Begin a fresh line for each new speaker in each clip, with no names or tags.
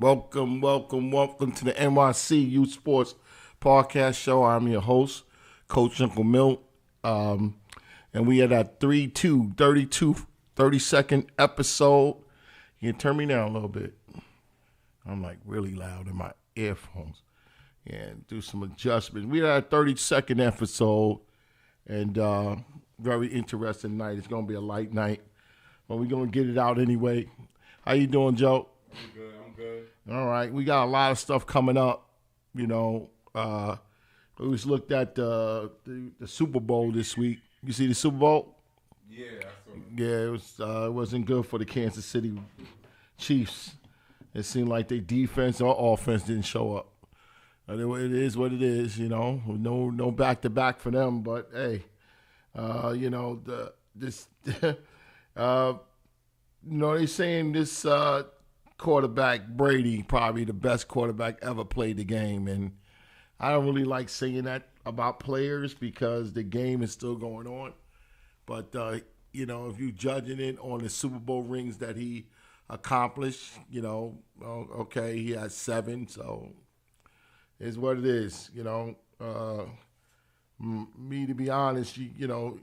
Welcome to the NYC Youth Sports Podcast Show. I'm your host, Coach Uncle Milt. And we had our 30-second episode. You can turn me down a little bit. I'm like really loud in my earphones. And do some adjustments. We had a 30-second episode. And very interesting night. It's going to be a light night. But we're going to get it out anyway. How you doing, Joe?
I'm good.
All right. We got a lot of stuff coming up. You know, we just looked at the Super Bowl this week. You see the Super Bowl?
Yeah, I saw it.
Yeah, it wasn't good for the Kansas City Chiefs. It seemed like their defense or offense didn't show up. It is what it is, you know. No back-to-back for them, but hey, you know, they're saying this quarterback, Brady, probably the best quarterback ever played the game. And I don't really like saying that about players because the game is still going on. But, you know, if you're judging it on the Super Bowl rings that he accomplished, you know, okay, he has 7, so it's what it is, you know. Me, to be honest, you know,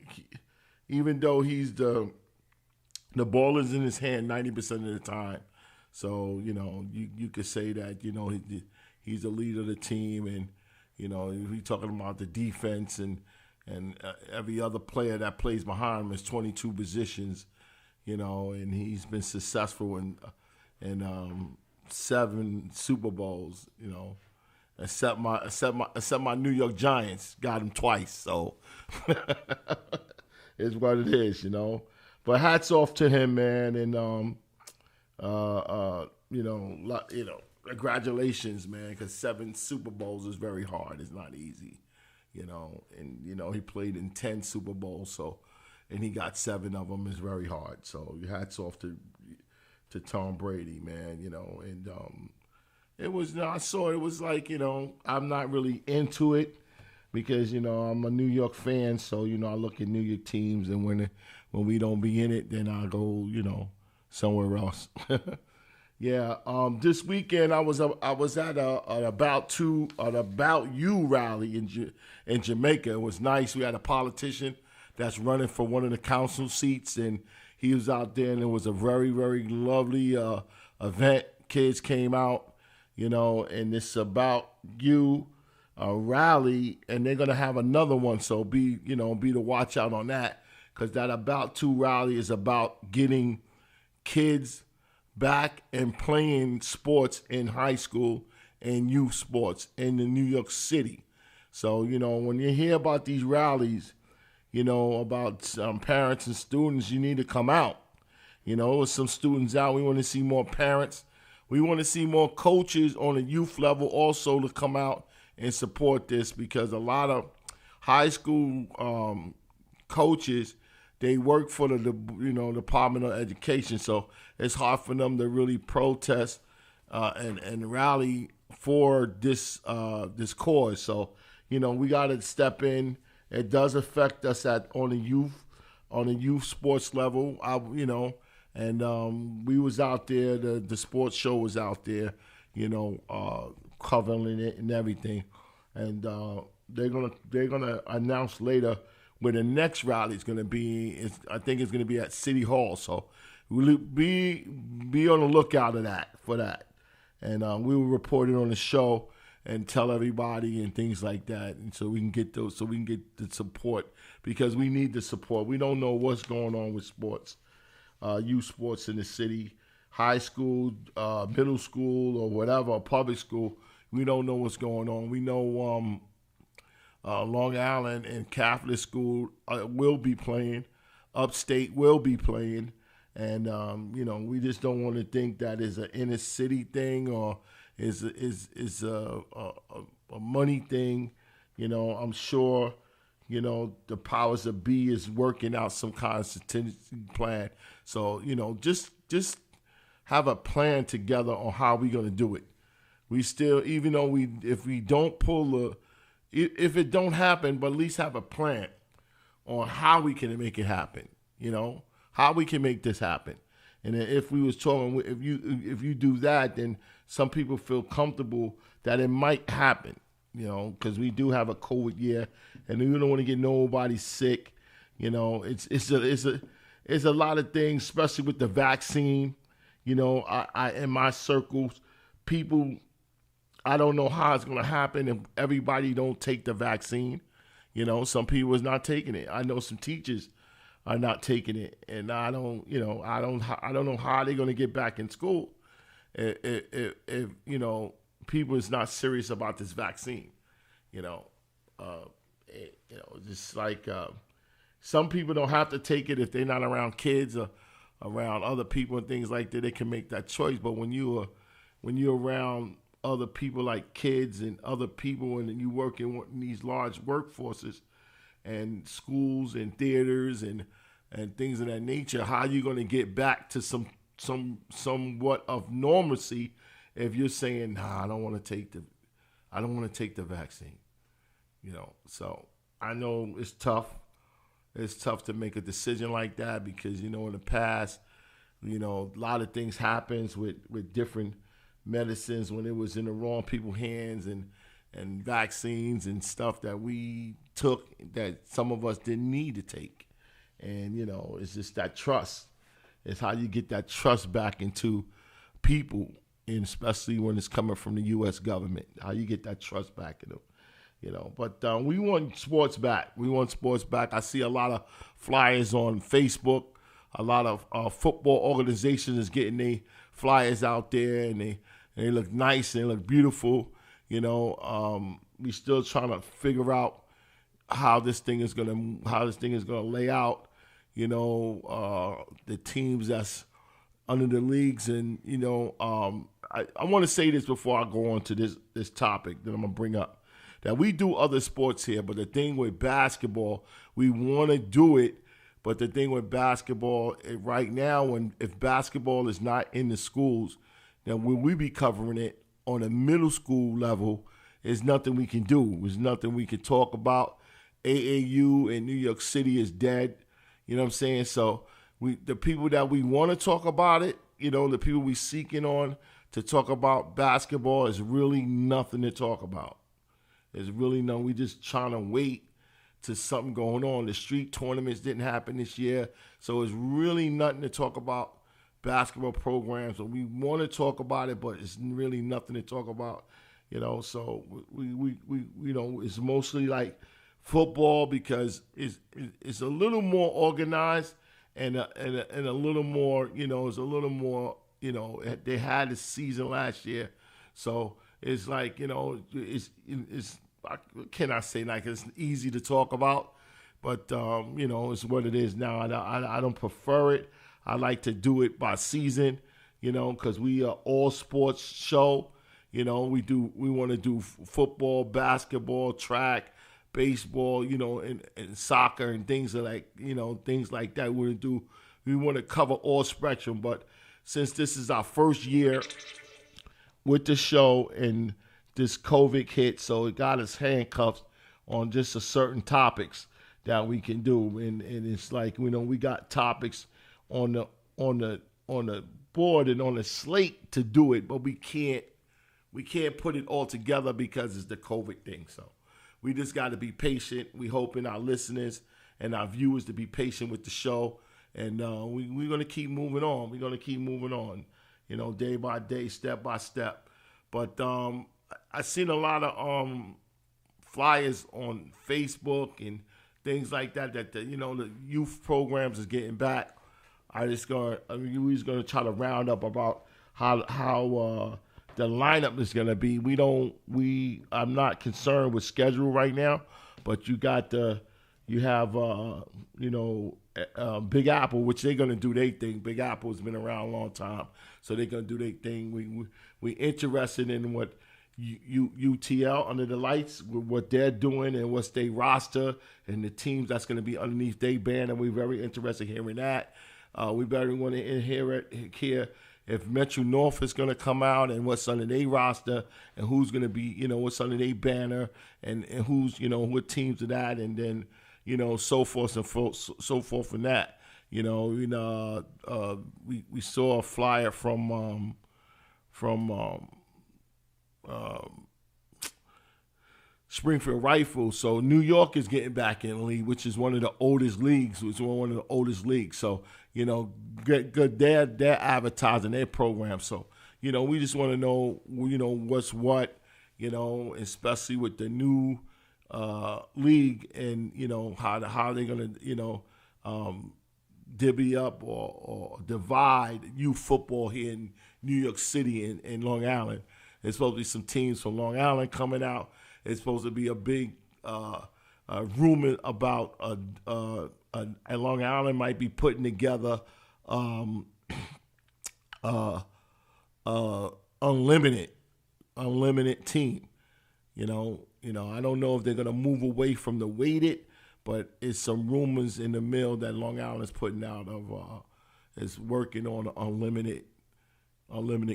even though he's the ball is in his hand 90% of the time. So, you know, you could say that, you know, he's the leader of the team. And, you know, we're talking about the defense and every other player that plays behind him is 22 positions, you know, and he's been successful in 7 Super Bowls, you know, except my New York Giants got him twice. So it's what it is, you know. But hats off to him, man, and you know, congratulations, man, because 7 Super Bowls is very hard. It's not easy, you know. And you know, he played in 10 Super Bowls, and he got 7 of them. Is very hard. So hats off to Tom Brady, man, you know. And it was, I saw it was like, you know, I'm not really into it because, you know, I'm a New York fan, so you know, I look at New York teams, and when we don't be in it, then I go, you know, somewhere else. Yeah. This weekend I was at an About You rally in Jamaica. It was nice. We had a politician that's running for one of the council seats, and he was out there, and it was a very, very lovely event. Kids came out, you know, and it's About You rally, and they're gonna have another one. So be to watch out on that. Because that About To rally is about getting kids back and playing sports in high school and youth sports in the New York City. So, you know, when you hear about these rallies, you know, about parents and students, you need to come out. You know, with some students out, we want to see more parents. We want to see more coaches on the youth level also to come out and support this, because a lot of high school coaches, they work for the Department of Education, so it's hard for them to really protest and rally for this cause. So, you know, we got to step in. It does affect us on the youth sports level. You know, and we was out there. The sports show was out there, you know, covering it and everything. And they're gonna announce later where the next rally is going to be. I think it's going to be at City Hall. So we'll be on the lookout for that. And we will report it on the show and tell everybody and things like that. And so we can get the support, because we need the support. We don't know what's going on with sports, youth sports in the city, high school, middle school, or whatever, or public school. We don't know what's going on. We know Long Island and Catholic school will be playing. Upstate will be playing. And, you know, we just don't want to think that is an inner city thing or is a money thing. You know, I'm sure, you know, the powers that be is working out some kind of contingency plan. So, you know, just have a plan together on how we're going to do it. We still, even though if we don't if it don't happen, but at least have a plan on how we can make it happen, you know, how we can make this happen. And then if we was talking, if you do that, then some people feel comfortable that it might happen, because we do have a COVID year, and we don't want to get nobody sick. It's a lot of things, especially with the vaccine. I in my circles, people, I don't know how it's gonna happen if everybody don't take the vaccine. Some people is not taking it. I know some teachers are not taking it, and I don't know how they're gonna get back in school if people is not serious about this vaccine. Just like some people don't have to take it if they're not around kids or around other people and things like that. They can make that choice, but when you're around other people like kids and other people, and you work in these large workforces and schools and theaters and things of that nature, how are you going to get back to somewhat of normalcy if you're saying, nah, I don't want to take the vaccine. So I know it's tough. It's tough to make a decision like that because, in the past, a lot of things happens with different medicines when it was in the wrong people's hands and vaccines and stuff that we took that some of us didn't need to take. And, it's just that trust. It's how you get that trust back into people, and especially when it's coming from the U.S. government, how you get that trust back in them. But we want sports back. I see a lot of flyers on Facebook. A lot of football organizations is getting their flyers out there, and they look nice and they look beautiful. We still trying to figure out how this thing is gonna lay out. The teams that's under the leagues, and I want to say this before I go on to this topic that I'm gonna bring up. That we do other sports here, but the thing with basketball, we want to do it. But the thing with basketball right now, if basketball is not in the schools, then when we be covering it on a middle school level, there's nothing we can do. There's nothing we can talk about. AAU in New York City is dead. You know what I'm saying? So the people that we want to talk about it, the people we seeking on to talk about basketball, is really nothing to talk about. There's really no, we just trying to wait to something going on. The street tournaments didn't happen this year, so it's really nothing to talk about basketball programs. So we want to talk about it, but it's really nothing to talk about, So we it's mostly like football because it's a little more organized and a little more, it's a little more, they had a season last year, so. It's like, it's I cannot say like it's easy to talk about, but, it's what it is now. I don't prefer it. I like to do it by season, because we are all sports show. We want to do football, basketball, track, baseball, and soccer and things things like that. We want to cover all spectrum, but since this is our first year with the show and this COVID hit, so it got us handcuffed on just a certain topics that we can do, and it's like we got topics on the board and on the slate to do it, but we can't put it all together because it's the COVID thing. So we just got to be patient. We hoping our listeners and our viewers to be patient with the show, and we're gonna keep moving on. We're gonna keep moving on. Day by day, step by step. But I seen a lot of flyers on Facebook and things like that the youth programs is getting back. We're just gonna try to round up about how the lineup is gonna be. I'm not concerned with schedule right now, but you have Big Apple, which they're gonna do their thing. Big Apple's been around a long time, so they're gonna do their thing. We interested in what UTL Under the Lights, what they're doing and what's their roster and the teams that's gonna be underneath their banner. We're very interested in hearing that. We better want to hear if Metro North is gonna come out and what's under their roster and who's gonna be, what's under their banner and who's, what teams are that, and then so forth and that. We saw a flyer from Springfield Rifles. So New York is getting back in the league, which is one of the oldest leagues. It's one of the oldest leagues. So, good. They're advertising their program. So, we just want to know, what's what, especially with the new league and, how they're going to, divvy up or divide youth football here in New York City and Long Island. There's supposed to be some teams from Long Island coming out. It's supposed to be a big rumor about Long Island might be putting together unlimited team. I don't know if they're gonna move away from the weighted, but it's some rumors in the mill that Long Island is putting out of is working on an unlimited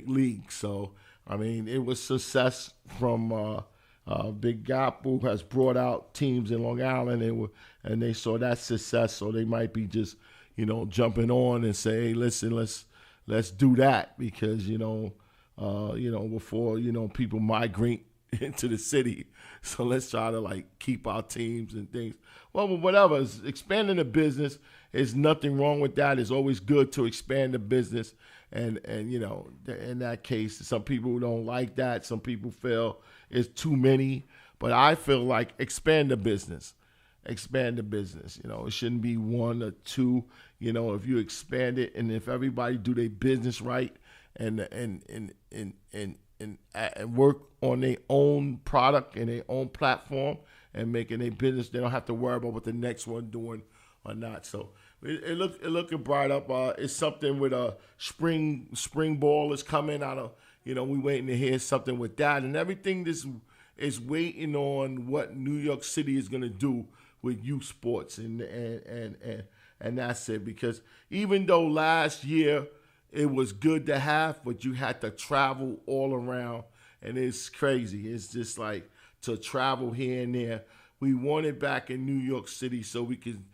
league. So it was success from. Big Apple has brought out teams in Long Island, and they saw that success, so they might be just, jumping on and say, hey, listen, let's do that because before people migrate into the city, so let's try to keep our teams and things. Well, whatever, it's expanding the business. There's nothing wrong with that. It's always good to expand the business, and in that case, some people don't like that. Some people feel it's too many, but I feel like expand the business. It shouldn't be one or two. If you expand it, and if everybody do their business right, and work on their own product and their own platform and making their business, they don't have to worry about what the next one doing or not. So it looking bright up. It's something with a spring ball is coming out of. We waiting to hear something with that, and everything this is waiting on what New York City is gonna do with youth sports, and that's it. Because even though last year it was good to have, but you had to travel all around, and it's crazy. It's just like to travel here and there. We want it back in New York City so we can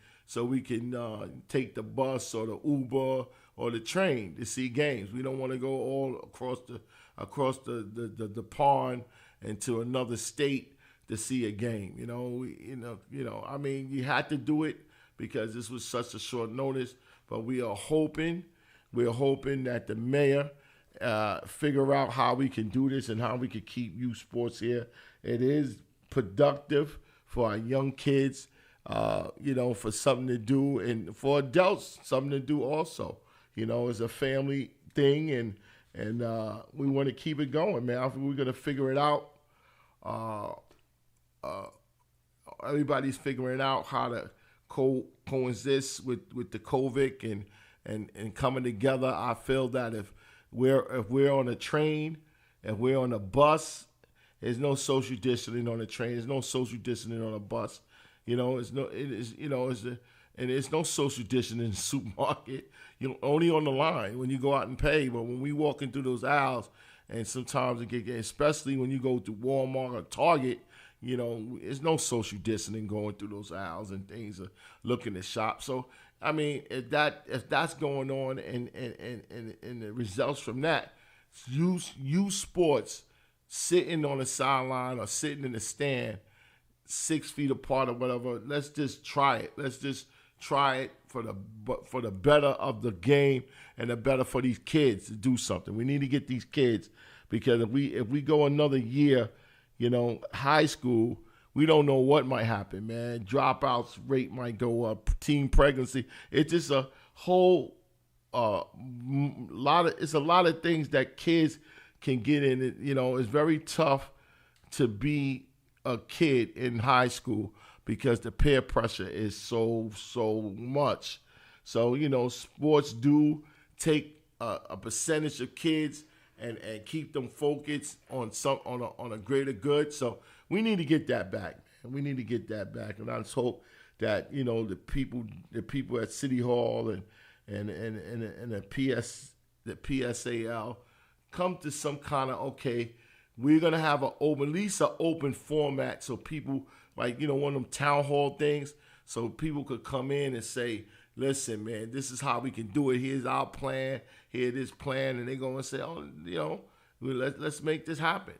take the bus or the Uber or the train to see games. We don't want to go all across the pond into another state to see a game. You had to do it because this was such a short notice. But we're hoping that the mayor figure out how we can do this and how we can keep youth sports here. It is productive for our young kids, for something to do, and for adults, something to do also. It's a family thing, and we want to keep it going, man. I think we're going to figure it out. Everybody's figuring out how to coexist with the COVID and coming together. I feel that if we're on a train, if we're on a bus, there's no social distancing on the train. There's no social distancing on a bus. It's no social distancing in the supermarket. Only on the line when you go out and pay. But when we walk into those aisles, and sometimes it get, especially when you go to Walmart or Target, there's no social distancing going through those aisles and things are looking to shop. So if that's going on and the results from that, youth sports sitting on the sideline or sitting in the stand 6 feet apart or whatever, let's just try it. Let's just try it for the better of the game and the better for these kids to do something. We need to get these kids, because if we go another year, high school, we don't know what might happen, man. Dropouts rate might go up, teen pregnancy. It's just a whole lot of things that kids can get in. It's very tough to be a kid in high school because the peer pressure is so much. So, sports do take a percentage of kids and keep them focused on a greater good. So we need to get that back. We need to get that back. And I just hope that, the people at City Hall and the PSAL come to some kind of, okay, we're going to have at least an open format so people, one of them town hall things, so people could come in and say, listen, man, this is how we can do it. Here's our plan. Here's this plan, and they're gonna say, oh, let's make this happen.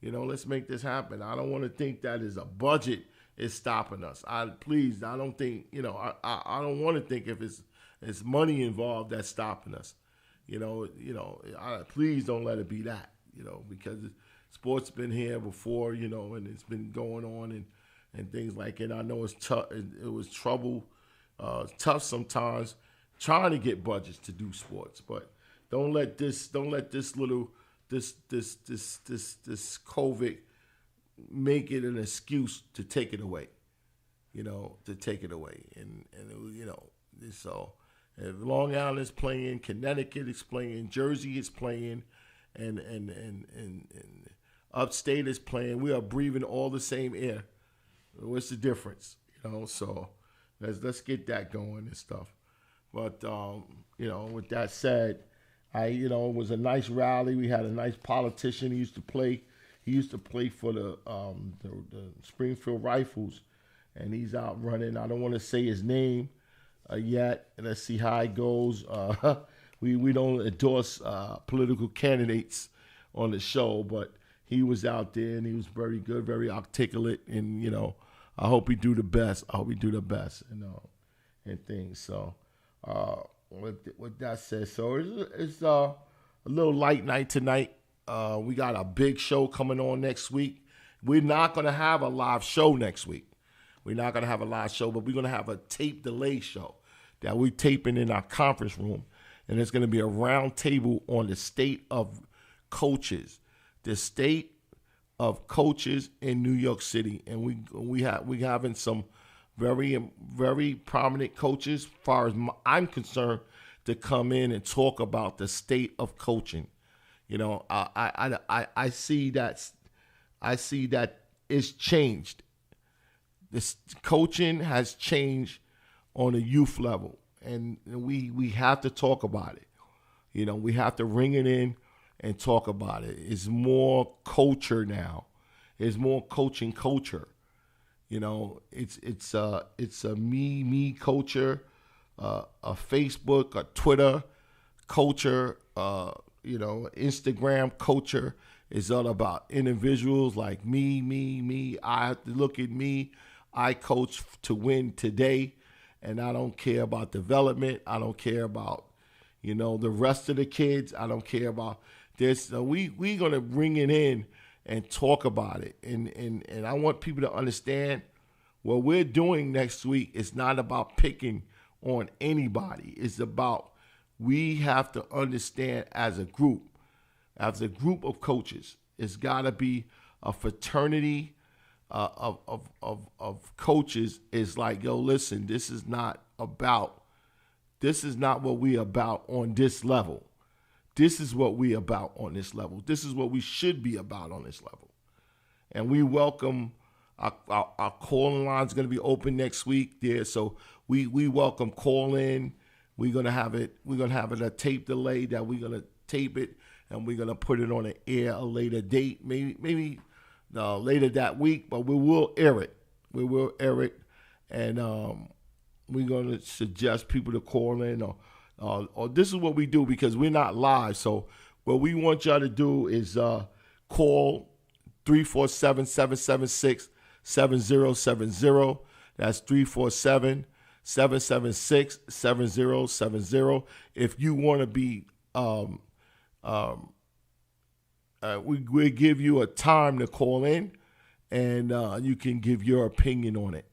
Let's make this happen. I don't want to think that is a budget is stopping us. I don't think, I don't want to think if it's money involved that's stopping us. Please don't let it be that, because sports been here before, and it's been going on and things like it. I know it's tough. It was tough sometimes trying to get budgets to do sports, but don't let this COVID make it an excuse to take it away, and so if Long Island is playing, Connecticut is playing, Jersey is playing, and upstate is playing, we are breathing all the same air. What's the difference? So let's get that going and stuff. But with that said, it was a nice rally. We had a nice politician. He used to play for the Springfield Rifles, and he's out running. I don't want to say his name yet. Let's see how it goes. We don't endorse political candidates on the show, but he was out there and he was very good, very articulate, and I hope he do the best. And things. So with that said, so it's a little light night tonight. We got a big show coming on next week. We're not going to have a live show next week. We're not going to have a live show, but we're going to have a tape delay show that we're taping in our conference room. And it's going to be a round table on the state of coaches. The state of coaches in New York City. And we having some very, very prominent coaches, as far as I'm concerned, to come in and talk about the state of coaching. I see that it's changed. This coaching has changed on a youth level, and we have to talk about it. We have to ring it in and talk about it. It's more culture now. It's more coaching culture. It's a me culture, a Facebook, a Twitter culture, Instagram culture. Is all about individuals like me. I have to look at me. I coach to win today, and I don't care about development. I don't care about, the rest of the kids. I don't care about this. So we're going to bring it in and talk about it. And I want people to understand what we're doing next week is not about picking on anybody. It's about we have to understand as a group of coaches, it's got to be a fraternity of coaches. Is like, yo, listen, this is not what we about on this level. This is what we about on this level. This is what we should be about on this level. And we welcome our calling line is going to be open next week there. So we welcome call in. We're going to have it a tape delay that we're going to tape it, and we're going to put it on the air a later date, maybe later that week, but we will air it. And we're going to suggest people to call in or this is what we do because we're not live. So what we want y'all to do is call 347-776-7070. That's 347-776-7070. If you want to be, we'll give you a time to call in, and you can give your opinion on it,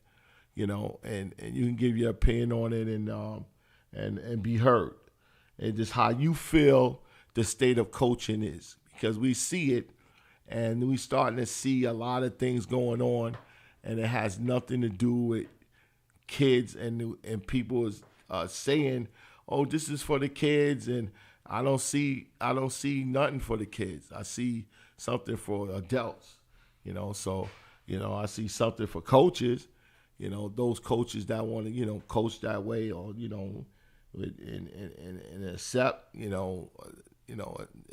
and you can give your opinion on it and be heard, and just how you feel the state of coaching is, because we see it, and we starting to see a lot of things going on, and it has nothing to do with kids, and people is saying, "Oh, this is for the kids," and I don't see nothing for the kids. I see something for adults, So, I see something for coaches, those coaches that want to, coach that way, or and accept,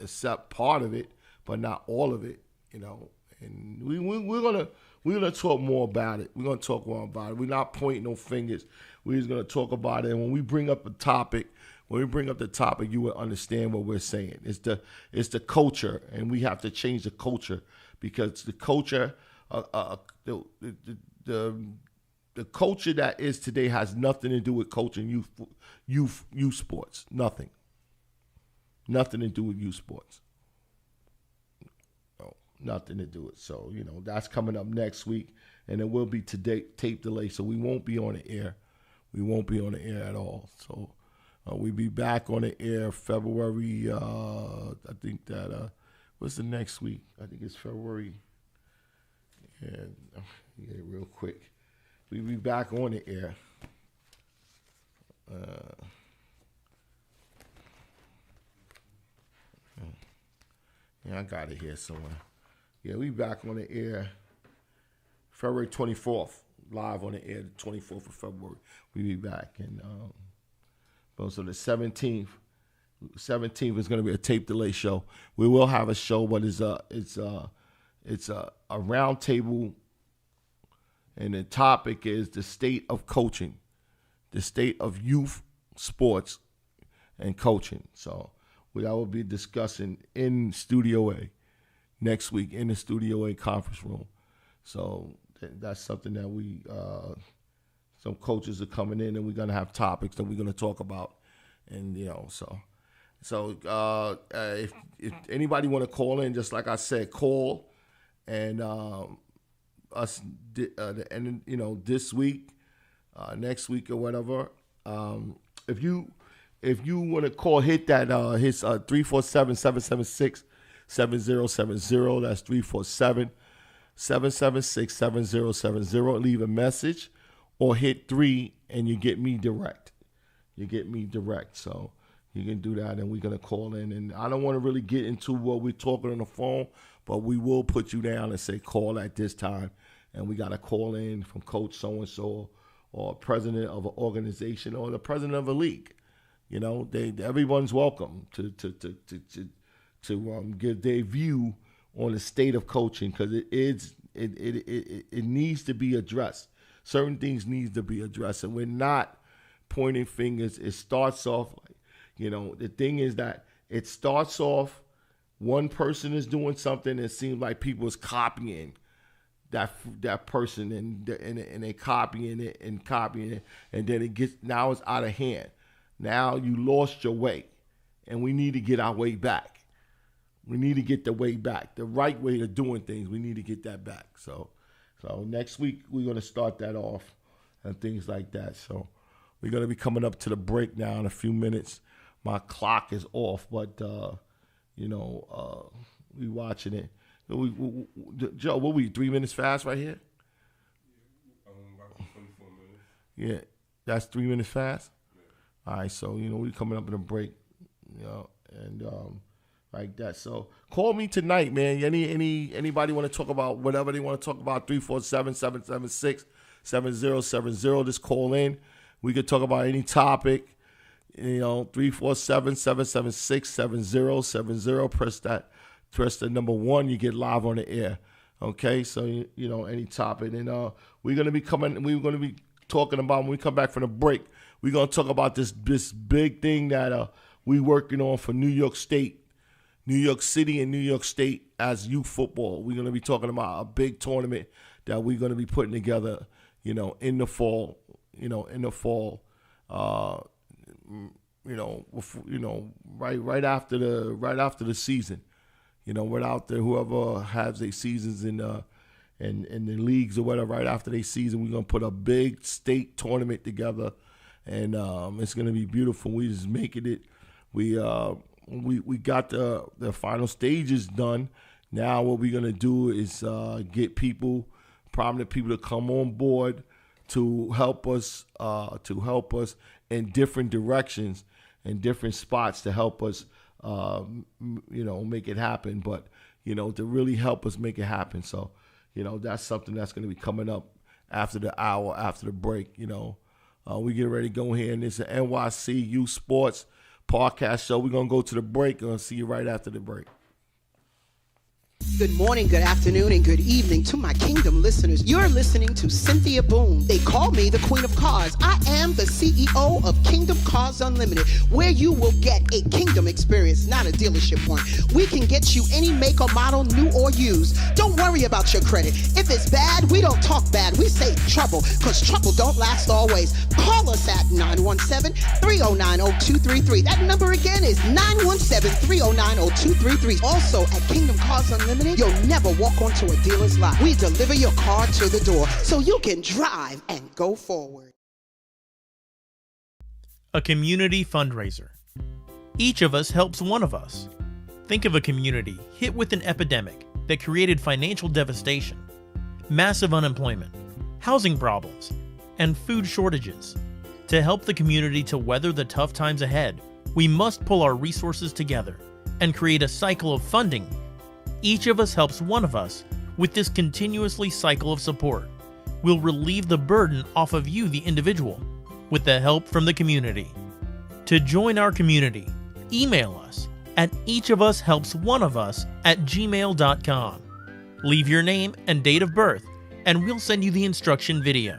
accept part of it, but not all of it, and we're gonna talk more about it. We're gonna talk more about it. We're not pointing no fingers. We're just gonna talk about it. And when we bring up a topic, you will understand what we're saying. It's the culture, and we have to change the culture because the culture, the culture that is today has nothing to do with coaching youth sports. Nothing to do with youth sports. No, nothing to do with it. So, that's coming up next week, and it will be today tape delay, so we won't be on the air. We won't be on the air at all. So we'll be back on the air February, I think that, what's the next week? I think it's February. And real quick. We'll be back on the air. I got it here somewhere. Yeah, we back on the air February 24th. Live on the air the 24th of February. We'll be back. And so the 17th is going to be a tape delay show. We will have a show, but it's a round table. And the topic is the state of coaching, the state of youth sports and coaching. So I will be discussing in Studio A next week in the Studio A conference room. So that's something that some coaches are coming in, and we're going to have topics that we're going to talk about. And, if anybody want to call in, just like I said, call and us this week, next week or whatever. If you want to call, hit that his 347-776-7070. That's 347-776-7070. Leave a message or hit 3 and you get me direct. So you can do that, and we're gonna call in. And I don't want to really get into what we're talking on the phone, but we will put you down and say call at this time. And we got to call in from Coach so-and-so or president of an organization or the president of a league. Everyone's welcome to give their view on the state of coaching, because it needs to be addressed. Certain things need to be addressed, and we're not pointing fingers. It starts off, the thing is that it starts off, one person is doing something, and it seems like people is copying that person, and they copying it, and then now it's out of hand. Now you lost your way, and we need to get our way back. We need to get the way back, the right way of doing things. We need to get that back. So next week we're going to start that off and things like that. So we're going to be coming up to the break now in a few minutes. My clock is off, but we watching it. Joe, what we 3 minutes fast right here?
About 24 minutes.
Yeah, that's 3 minutes fast. Yeah. All right, so we coming up in a break, and like that. So call me tonight, man. Anybody want to talk about whatever they want to talk about? 347-776-7070. Just call in. We could talk about any topic. 347-776-7070. Press the number 1, you get live on the air. Okay, so any topic, and we're gonna be talking about when we come back from the break. We're gonna talk about this big thing that we working on for New York State, New York City, and New York State as youth football. We're gonna be talking about a big tournament that we're gonna be putting together, in the fall, right after the season. Without whoever has their seasons in the leagues or whatever, right after their season, we're gonna put a big state tournament together, and it's gonna be beautiful. We just making it. We got the final stages done. Now what we're gonna do is get prominent people to come on board to help us in different directions and different spots to help us. Make it happen, but, to really help us make it happen. So, that's something that's going to be coming up after the hour, after the break. We get ready to go here, and it's an NYC Youth Sports podcast show. We're going to go to the break. I'm going to see you right after the break.
Good morning, good afternoon, and good evening to my Kingdom listeners. You're listening to Cynthia Boone. They call me the Queen of Cars. I am the CEO of Kingdom Cars Unlimited, where you will get a Kingdom experience, not a dealership one. We can get you any make or model, new or used. Don't worry about your credit. If it's bad, we don't talk bad. We say trouble, because trouble don't last always. Call us at 917-309-0233. That number again is 917-309-0233. Also at Kingdom Cars Unlimited, you'll never walk onto a dealer's lot. We deliver your car to the door so you can drive and go forward.
A community fundraiser. Each of us helps one of us. Think of a community hit with an epidemic that created financial devastation, massive unemployment, housing problems, and food shortages. To help the community to weather the tough times ahead, we must pull our resources together and create a cycle of funding. Each of us helps one of us with this continuously cycle of support. We'll relieve the burden off of you, the individual, with the help from the community. To join our community, email us at eachofushelpsoneofus@gmail.com. Leave your name and date of birth, and we'll send you the instruction video.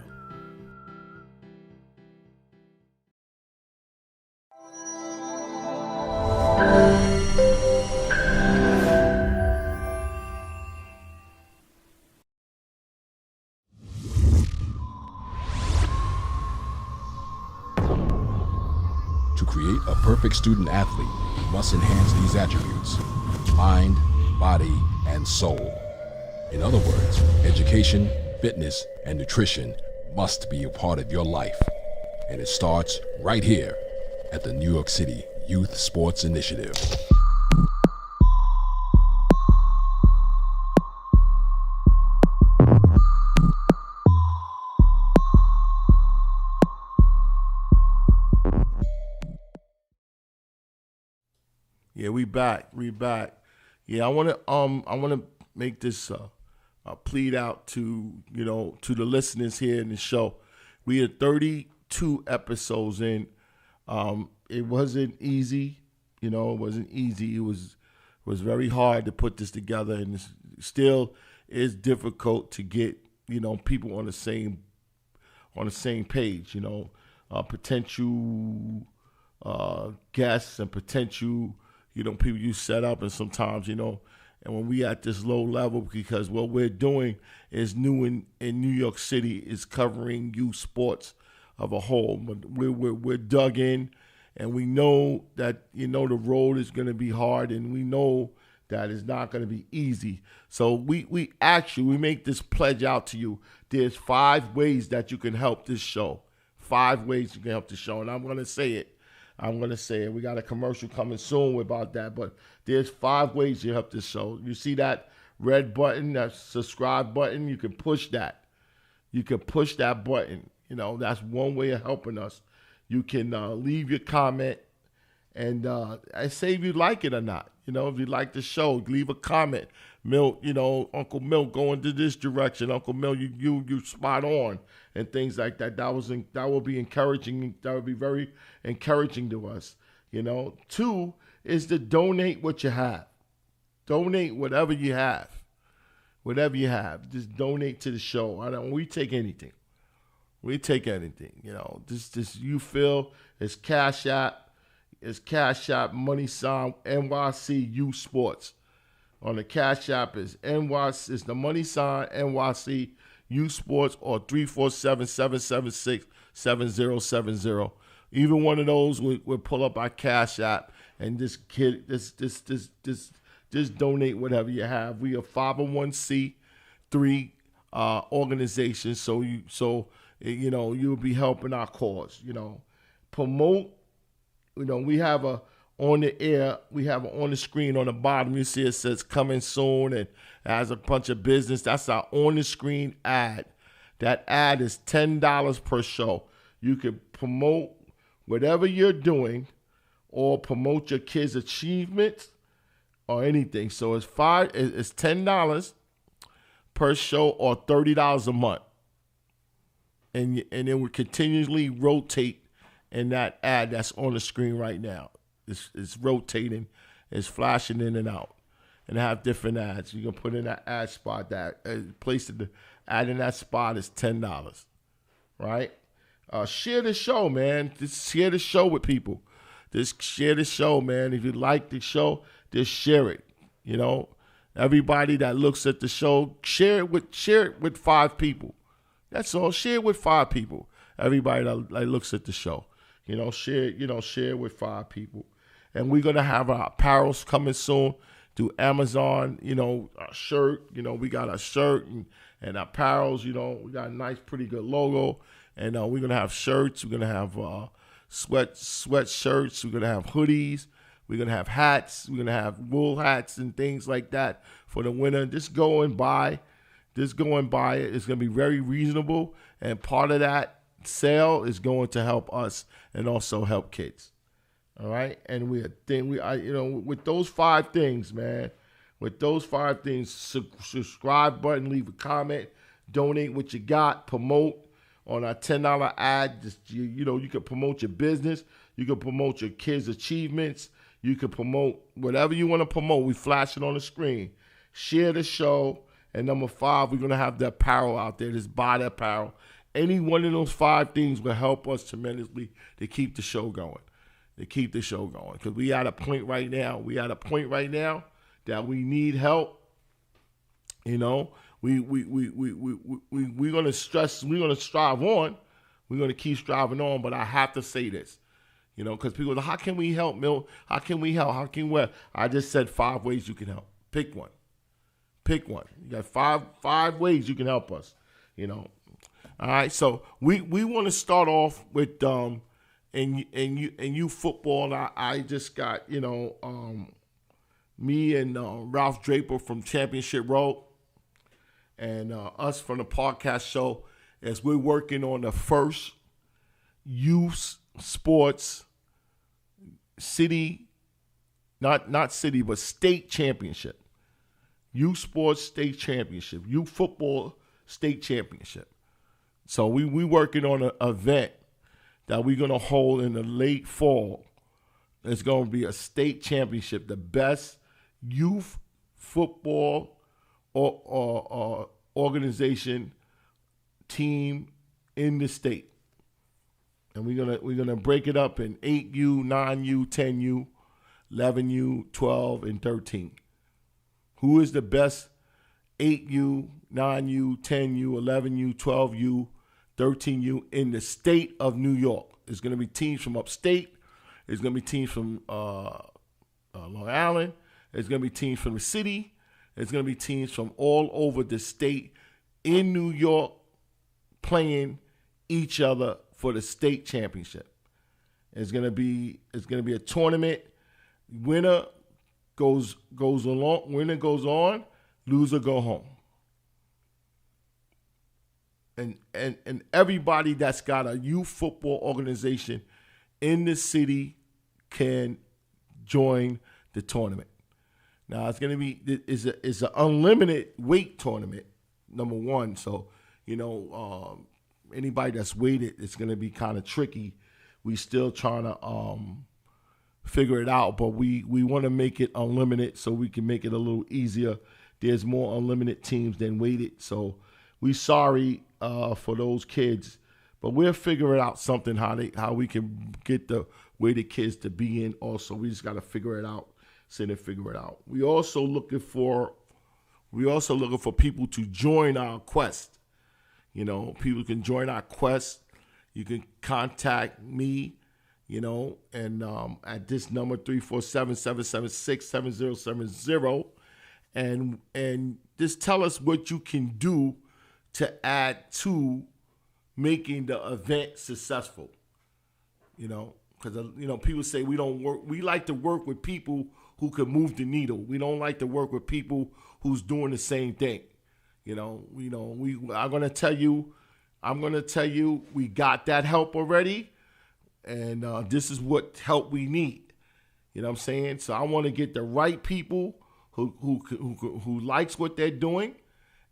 To create a perfect student athlete, you must enhance these attributes: mind, body, and soul. In other words, education, fitness, and nutrition must be a part of your life. And it starts right here at the New York City Youth Sports Initiative.
Yeah, we back. Yeah, I want to make this plead out to to the listeners here in the show. We are 32 episodes in. It wasn't easy, It wasn't easy. It was very hard to put this together, and it still is difficult to get people on the same page. Potential guests and potential people you set up, and sometimes, and when we at this low level, because what we're doing is new in New York City, is covering youth sports of a whole. But we're dug in, and we know that, the road is going to be hard, and we know that it's not going to be easy. So we make this pledge out to you. There's 5 ways that you can help this show. 5 ways you can help the show, and I'm going to say it. We got a commercial coming soon about that, but there's 5 ways you help this show. You see that red button, that subscribe button? You can push that. You can push that button. That's one way of helping us. You can leave your comment, and I say if you like it or not. If you like the show, leave a comment. Milt, Uncle Milt going to this direction. Uncle Milt, you spot on, and things like that. That will be encouraging. That would be very encouraging to us. 2 is to donate what you have. Donate whatever you have. Whatever you have, just donate to the show. We take anything. This you feel is Cash App. It's Cash App # NYC U Sports. On the Cash App is NYC. It's the # NYC U Sports, or 347-776-7070. Even one of those we'll pull up our Cash App and just donate whatever you have. We are 501c3 organization, so you'll be helping our cause. Promote. We have on the air, we have on the screen on the bottom, you see it says coming soon, and it has a bunch of business. That's our on the screen ad. That ad is $10 per show. You can promote whatever you're doing, or promote your kids' achievements or anything. So it's $10 per show, or $30 a month. And then we continually rotate in that ad that's on the screen right now. It's rotating, it's flashing in and out. and have different ads. You can put in that ad spot. That place the ad in that spot is $10, right? Share the show, man. Just share the show with people. Just share the show, man. If you like the show, just share it. You know, everybody that looks at the show, share it with 5 people. That's all. Share it with 5 people. Everybody that looks at the show, you know, share it with 5 people. And we're gonna have our apparels coming soon through Amazon. You know, our shirt. You know, we got our shirt and apparels. You know, we got a nice, pretty good logo. And we're gonna have shirts. We're gonna have sweatshirts. We're gonna have hoodies. We're gonna have hats. We're gonna have wool hats and things like that for the winter. Just go and buy it. It's gonna be very reasonable, and part of that sale is going to help us and also help kids. All right, and with those 5 things, man. With those 5 things, subscribe button, leave a comment, donate what you got, promote on our $10 ad. Just you can promote your business, you can promote your kids' achievements, you can promote whatever you want to promote. We flash it on the screen. Share the show, and number 5, we're gonna have the apparel out there. Just buy the apparel. Any one of those 5 things will help us tremendously to keep the show going. Because we at a point right now that we need help. You know, we're gonna strive on. We're gonna keep striving on. But I have to say this, you know, because people are like, how can we help, Mill? How can we help? How can we? I just said 5 ways you can help. Pick one. You got five ways you can help us. You know. All right. So we want to start off with and you football. And I just got, you know, me and Ralph Draper from Championship Road and us from the podcast show, as we're working on the first youth sports city, not city, but state championship. Youth sports state championship. Youth football state championship. So we working on an event that we're going to hold in the late fall. It's going to be a state championship, the best youth football or organization team in the state. And we're gonna break it up in 8U, 9U, 10U, 11U, 12, and 13. Who is the best 8U, 9U, 10U, 11U, 12U, 13U in the state of New York? It's going to be teams from upstate. It's going to be teams from Long Island. It's going to be teams from the city. It's going to be teams from all over the state in New York playing each other for the state championship. It's going to be a tournament. Winner goes along. Winner goes on. Loser go home. And everybody that's got a youth football organization in the city can join the tournament. Now it's an unlimited weight tournament, number one. So, you know, anybody that's weighted, it's gonna be kind of tricky. We still trying to figure it out, but we want to make it unlimited so we can make it a little easier. There's more unlimited teams than weighted, so we sorry for those kids, but we'll figure it out something how we can get the weighted kids to be in. Also, we just got to figure it out. Sit and figure it out. We also looking for people to join our quest. You know, people can join our quest. You can contact me, you know, and at this number 347-776-7070, and just tell us what you can do to add to making the event successful. You know, because you know people say we don't work. We like to work with people who can move the needle. We don't like to work with people who's doing the same thing. I'm gonna tell you, we got that help already, and this is what help we need. You know what I'm saying? So I want to get the right people who likes what they're doing,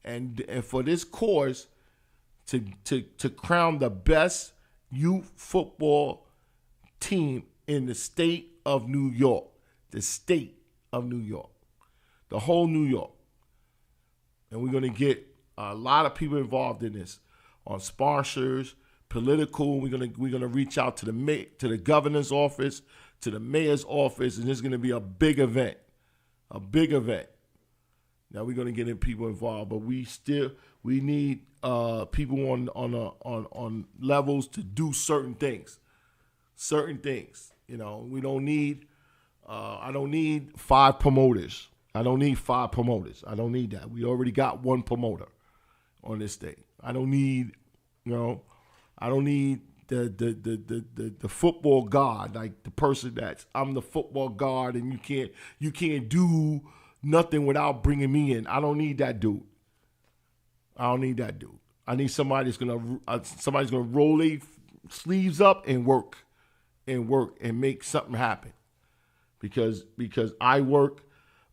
and for this course to crown the best youth football team in the state of New York. The state of New York. the whole New York. And we're going to get a lot of people involved in this, on sponsors, political. We're gonna reach out to the governor's office, to the mayor's office, and this is going to be a big event. A big event. Now we're going to get people involved, but we need people on levels to do certain things. Certain things. You know, we don't need. I don't need 5 promoters. I don't need 5 promoters. I don't need that. We already got 1 promoter on this thing. I don't need. I don't need the football god, like the person that's I'm the football god and you can't do nothing without bringing me in. I don't need that dude. I need somebody that's gonna roll their sleeves up and work and make something happen. Because I work,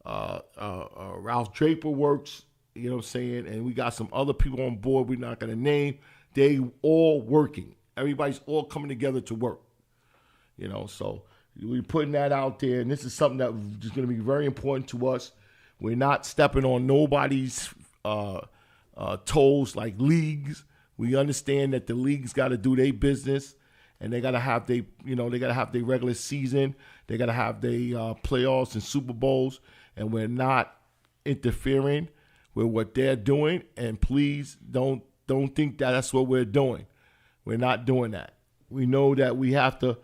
Ralph Draper works, you know what I'm saying, and we got some other people on board we're not gonna name. They all working. Everybody's all coming together to work. You know, so we're putting that out there, and this is something that is going to be very important to us. We're not stepping on nobody's toes like leagues. We understand that the leagues got to do their business, and they got to have their regular season. They got to have their playoffs and Super Bowls, and we're not interfering with what they're doing. And please don't think that that's what we're doing. We're not doing that. We know that we have to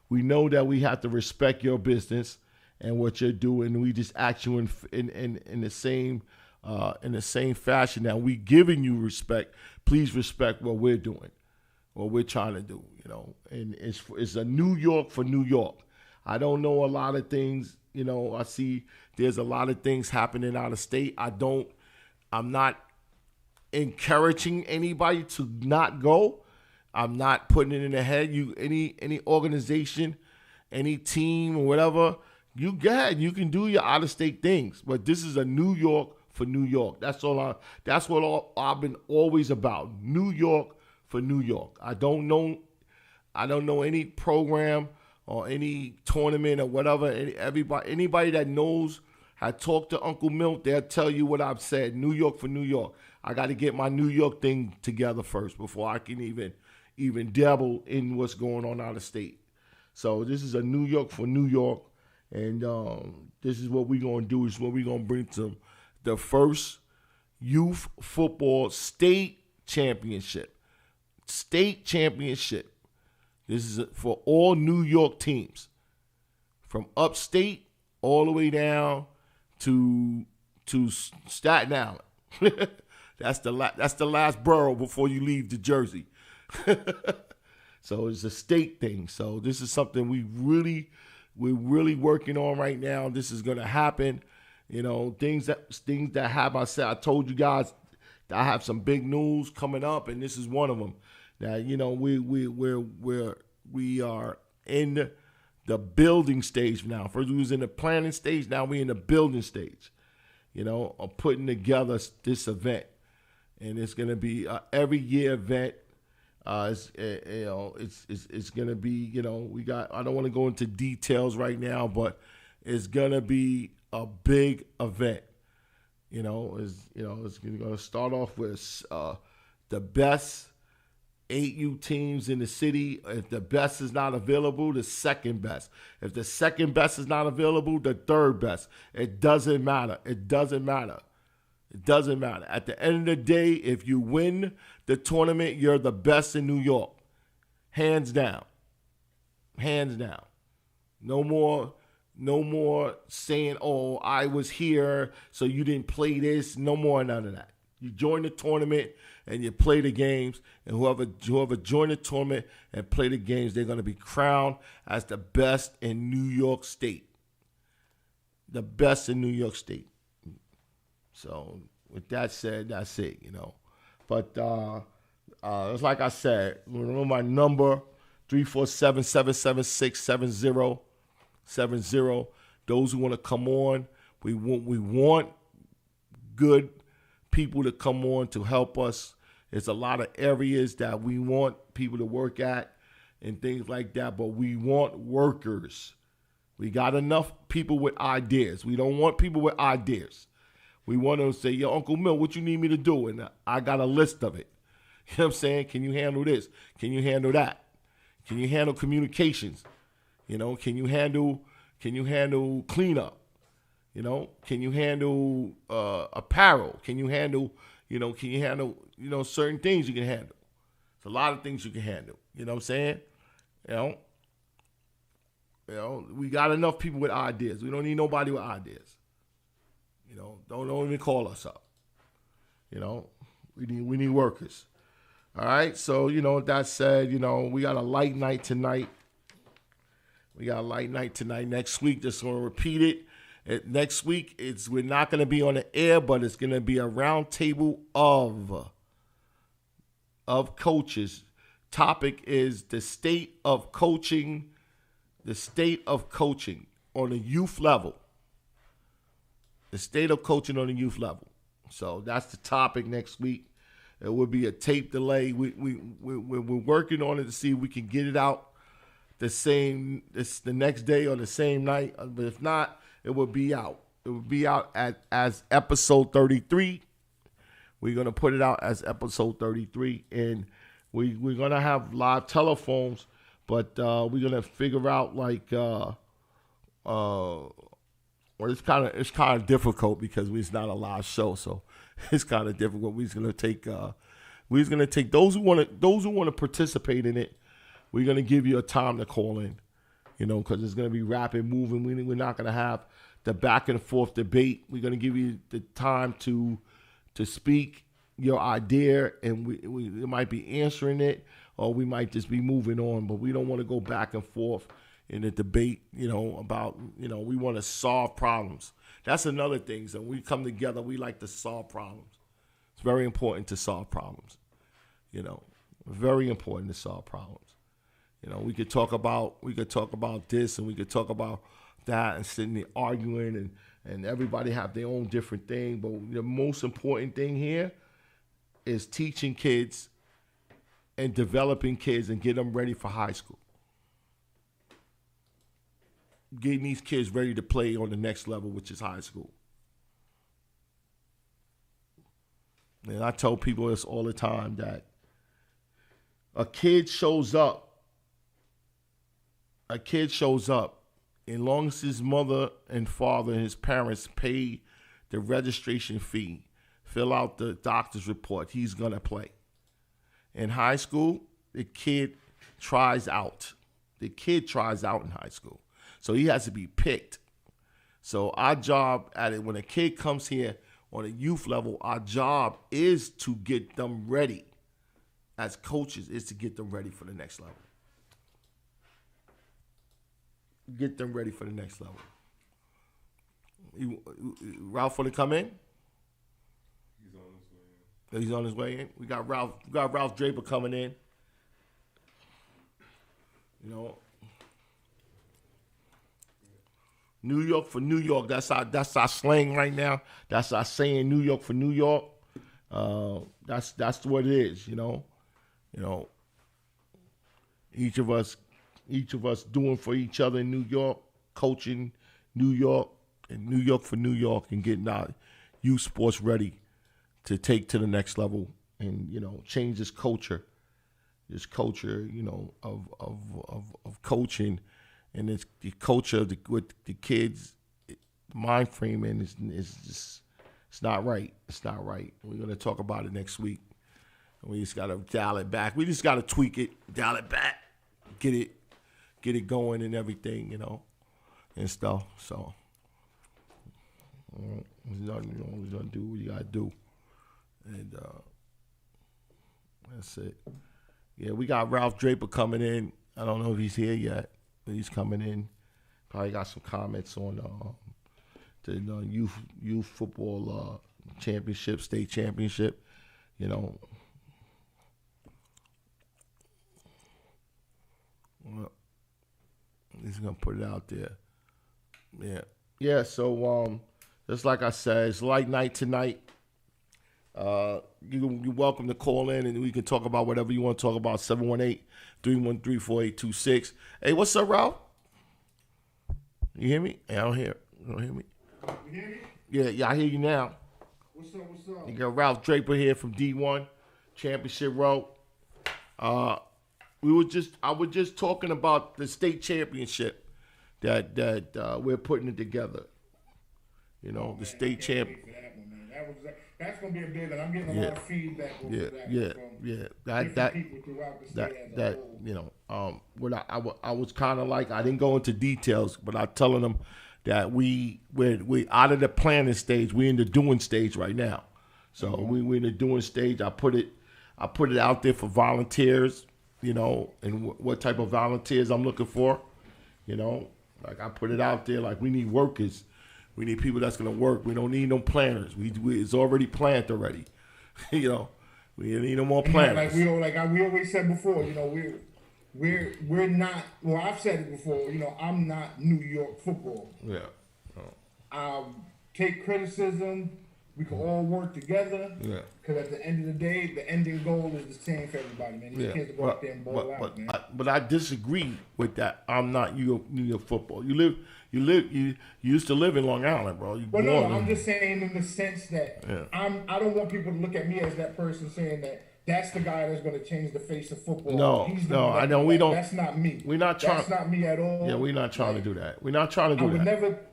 respect your business and what you're doing. We just ask you in the same fashion that we giving you respect. Please respect what we're doing, what we're trying to do. You know, and it's a New York for New York. I don't know a lot of things. You know, I see there's a lot of things happening out of state. I'm not encouraging anybody to not go. I'm not putting it in the head. Any organization, any team or whatever, you go ahead. You can do your out of state things. But this is a New York for New York. That's what I've been always about. New York for New York. I don't know any program or any tournament or whatever. Anybody that knows, I talked to Uncle Milt, they'll tell you what I've said. New York for New York. I got to get my New York thing together first before I can even dabble in what's going on out of state. So this is a New York for New York, and this is what we're going to do. Is what we're going to bring to the first youth football state championship. State championship. This is for all New York teams, from upstate all the way down to Staten Island. That's the last borough before you leave the Jersey. So it's a state thing. So this is something we're really working on right now. This is gonna happen. You know, things that happen. I told you guys that I have some big news coming up, and this is one of them. Now, you know, we are in the building stage now. First we was in the planning stage. Now we in the building stage. You know, of putting together this event, and it's gonna be every year event. It's gonna be, you know, I don't want to go into details right now, but it's gonna be a big event. It's gonna start off with the best 8U teams in the city. If the best is not available, the second best. If the second best is not available, the third best. It doesn't matter. It doesn't matter. At the end of the day, if you win the tournament, you're the best in New York. Hands down. No more saying, oh, I was here, so you didn't play this. No more, none of that. You join the tournament and you play the games, and whoever join the tournament and play the games, they're going to be crowned as the best in New York State. The best in New York State. So with that said, that's it, you know. But it's like I said, remember my number, 347-776-7070. Those who want to come on, we want good people to come on to help us. There's a lot of areas that we want people to work at and things like that, but we want workers. We got enough people with ideas. We don't want people with ideas. We want to say, yo, Uncle Mill, what you need me to do? And I got a list of it. You know what I'm saying? Can you handle this? Can you handle that? Can you handle communications? You know, can you handle cleanup? You know, can you handle apparel? Can you handle certain things you can handle? It's a lot of things you can handle. You know what I'm saying? You know, we got enough people with ideas. We don't need nobody with ideas. You know, don't even call us up. You know, we need workers. All right. So, you know, that said, you know, we got a light night tonight. Next week, just going to repeat it. Next week, we're not going to be on the air, but it's going to be a round table of coaches. Topic is the state of coaching on the youth level. The state of coaching on the youth level. So that's the topic next week. It will be a tape delay. We're working on it to see if we can get it out the next day or the same night. But if not, it will be out. It will be out as episode 33. We're gonna put it out as episode 33, and we're gonna have live telephones, but we're gonna figure out well, it's kind of difficult because it's not a live show, so it's kind of difficult. We're gonna take those who want to participate in it. We're gonna give you a time to call in, you know, because it's gonna be rapid moving. We're not gonna have the back and forth debate. We're gonna give you the time to speak your idea, and we might be answering it, or we might just be moving on. But we don't want to go back and forth in a debate, you know, about, you know, we want to solve problems. That's another thing. So when we come together, we like to solve problems. It's very important to solve problems, you know, very important to solve problems. You know, we could talk about this and we could talk about that and sitting there arguing and everybody have their own different thing. But the most important thing here is teaching kids and developing kids and get them ready for high school. Getting these kids ready to play on the next level, which is high school. And I tell people this all the time, that a kid shows up, as long as his mother and father and his parents pay the registration fee, fill out the doctor's report, he's going to play. In high school, the kid tries out. The kid tries out in high school. So he has to be picked. So our job at it, when a kid comes here on a youth level, our job is to get them ready. As coaches, is to get them ready for the next level. Get them ready for the next level. Ralph want to come in? He's on his way in. We got Ralph Draper coming in. You know, New York for New York. That's our slang right now. That's our saying. New York for New York. That's what it is. You know. Each of us doing for each other in New York, coaching New York and New York for New York, and getting our youth sports ready to take to the next level, and, you know, change this culture, you know, of coaching. And it's the culture with the kids, the mind framing is just, it's not right. It's not right. We're going to talk about it next week. We just got to dial it back. We just got to tweak it, dial it back, get it going and everything, you know, and stuff. So, we're going to do what you got to do. And that's it. Yeah, we got Ralph Draper coming in. I don't know if he's here yet. He's coming in. Probably got some comments on the youth football championship, state championship. You know, well, he's gonna put it out there. Yeah. So just like I said, it's light night tonight. You're welcome to call in and we can talk about whatever you want to talk about. 718-313-4826. Hey, what's up, Ralph? You hear me? Hey, I don't hear. You don't hear me? You hear me? Yeah, I hear you now.
What's up? What's up?
You got Ralph Draper here from D1 Championship Row. I was just talking about the state championship that we're putting it together. You know, the state champ.
That's gonna be a big one. I'm getting a lot of feedback over that from
That
people throughout the state
that you know, what I was kind of like, I didn't go into details, but I'm telling them that we're out of the planning stage. We're in the doing stage right now. So we're in the doing stage. I put it out there for volunteers, you know, and what type of volunteers I'm looking for, you know. Like I put it out there, like we need workers. We need people that's gonna work. We don't need no planners. It's already planned already. You know, we don't need no more planners.
We always said before, you know, we're not. Well, I've said it before. You know, I'm not New York football.
Yeah.
Take criticism. We can all work together.
Yeah.
Because at the end of the day, the ending goal is the same for everybody, man. These kids go out there and ball out, man.
But I disagree with that. I'm not New York football. You used to live in Long Island, bro.
I'm just saying in the sense that I don't want people to look at me as that person saying that that's the guy that's going to change the face of football.
I know we don't.
That's not me.
We're not trying.
That's not me at all.
Yeah, we're not trying to do that. We're not trying to do that.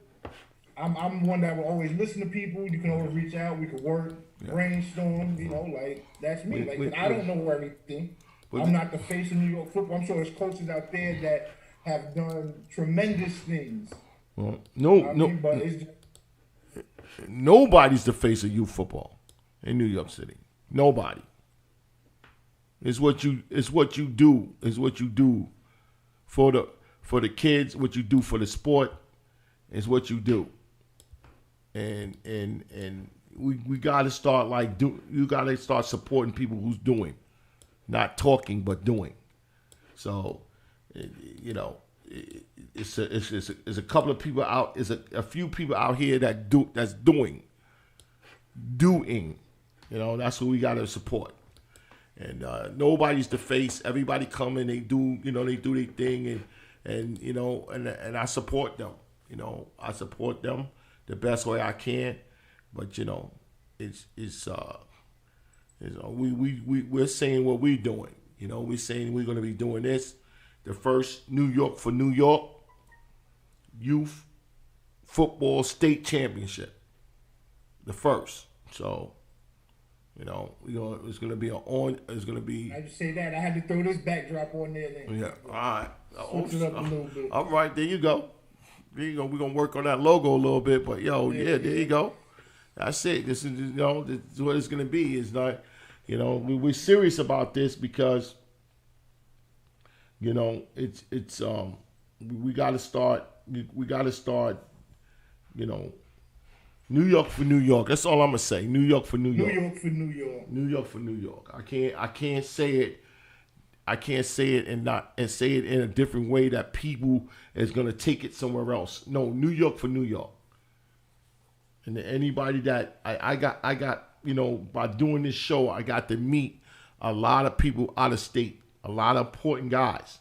I'm one that will always listen to people. You can always reach out. We can work, brainstorm. You know, like that's me. I don't know everything. I'm not the face of New York football. I'm sure there's coaches out there that have done tremendous things.
Well, nobody's the face of youth football in New York City. Nobody. It's what you do. It's what you do for the kids. What you do for the sport is what you do. And we got to start you got to start supporting people who's doing, not talking but doing. So, you know, it's a couple of people out. It's a few people out here that's doing. You know, that's who we got to support. And nobody's the face. Everybody come and they do their thing, and you know, and I support them. You know, I support them the best way I can. But you know, we're saying what we're doing. You know, we're saying we're going to be doing this. The first New York for New York youth football state championship. The first. So, you know, it's going to be I just say that. I had to throw this backdrop on there then. Yeah. All right.
Switch it up a little bit.
All right, there you go. We're going to work on that logo a little bit, but there you go. That's it. This is, you know, this is what it's going to be. It's not, you know, we're serious about this because, you know, we got to start, you know, New York for New York. That's all I'm going to say. New York for New York.
New York for New York.
New York for New York. I can't say it. I can't say it and say it in a different way that people is gonna take it somewhere else. No, New York for New York. And anybody that I got, you know, by doing this show, I got to meet a lot of people out of state, a lot of important guys,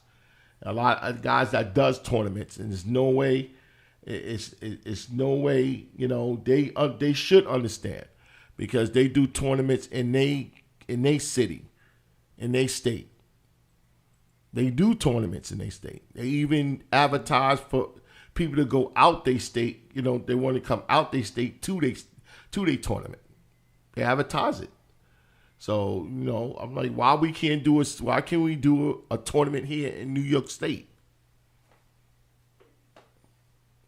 a lot of guys that does tournaments, and there's no way, it's no way, you know, they should understand because they do tournaments in they city, in they state. They do tournaments in their state. They even advertise for people to go out their state. You know, they want to come out their state to their tournament. They advertise it. So, you know, I'm like, why can't we do a tournament here in New York State?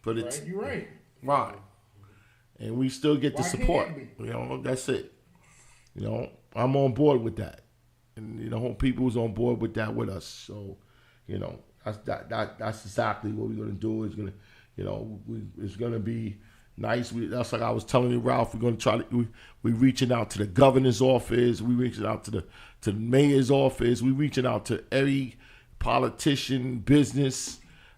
But it's
you're right.
Right. And we still get the support.
Can't we?
You know, that's it. You know, I'm on board with that. And you know, people was on board with that with us. So, you know, that's exactly what we're gonna do. It's gonna, you know, it's gonna be nice. That's like I was telling you, Ralph. We're gonna try to. We reaching out to the governor's office. We reaching out to the mayor's office. We reaching out to every politician,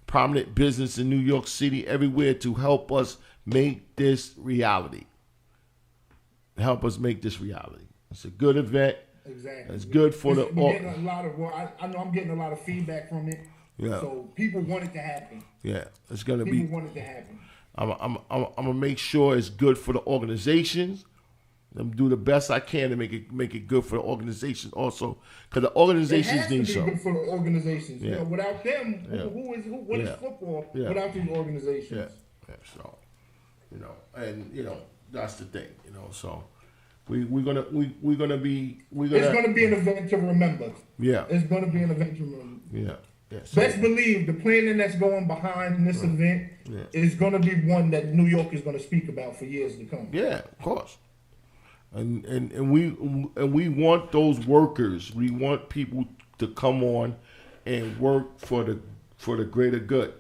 prominent business in New York City, everywhere to help us make this reality. Help us make this reality. It's a good event.
Exactly.
It's good for
I know I'm getting a lot of feedback from it.
Yeah.
So people want it to happen.
Yeah, it's gonna
People want it to happen.
I'm gonna make sure it's good for the organizations. I'm do the best I can to make it good for the organizations also, because the organizations need
something. Good for the organizations.
Yeah.
You know, without them,
Yeah.
what is football without these organizations?
Yeah. So, you know, and you know that's the thing. You know, so we're gonna be. It's gonna be an event to remember. Yeah.
It's gonna be an event to remember.
Yeah. Yeah. So,
best believe the planning that's going behind this event is going to be one that New York is going to speak about for years to come.
Yeah, of course. And we want those workers. We want people to come on and work for the greater good.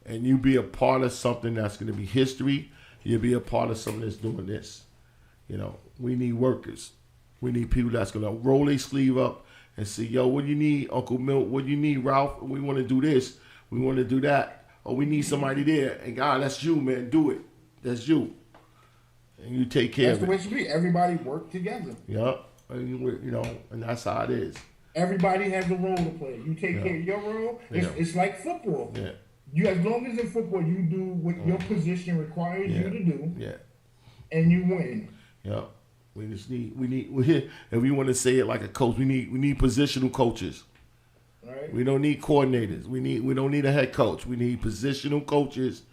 And you be a part of something that's going to be history. You'll be a part of something that's doing this. You know, we need workers. We need people that's going to roll their sleeve up and say, yo, what do you need, Uncle Milt? What do you need, Ralph? We want to do this. We want to do that. Or we need somebody there. And God, that's you, man. Do it. That's you. And you take care
of it. That's the way it should be. Everybody work together.
Yeah. And you know, and that's how it is.
Everybody has a role to play. You take care of your role. It's like football.
Yeah.
You, as long as in football, you do what your position requires you to do.
Yeah.
And you win.
Yeah. We need if we want to say it like a coach, we need positional coaches.
Right.
We don't need coordinators. We don't need a head coach. We need positional coaches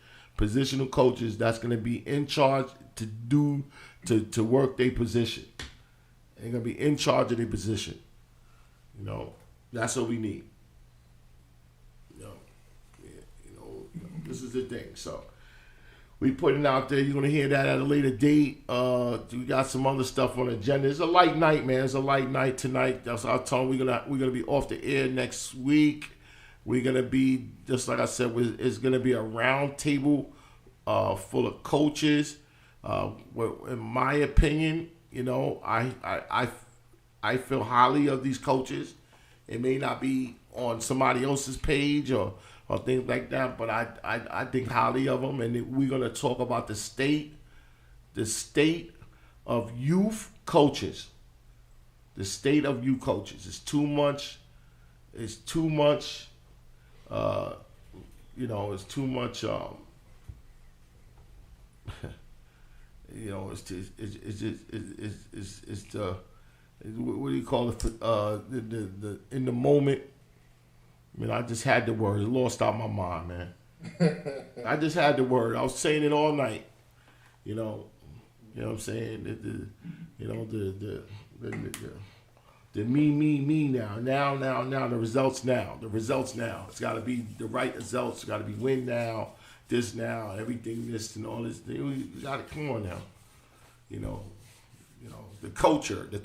that's going to be in charge to work their position. They're going to be in charge of their position. You know, that's what we need. You know, this is the thing. So we putting out there. You're gonna hear that at a later date. We got some other stuff on the agenda. It's a light night, man. It's a light night tonight. That's our tone. We're gonna be off the air next week. We're gonna be, just like I said, it's gonna be a round table full of coaches. In my opinion, you know, I feel highly of these coaches. It may not be on somebody else's page or things like that, but I think highly of them, and we're gonna talk about the state of youth coaches. The state of youth coaches. It's too much. It's too much. You know, it's too much. You know, it's the what do you call it? The in the moment. I mean, I just had the word. It lost out my mind, man. I just had the word. I was saying it all night. You know what I'm saying? The me now. Now. The results now. It's got to be the right results. It's got to be win now, this now, everything this and all this. We got to come on now. You know, the culture of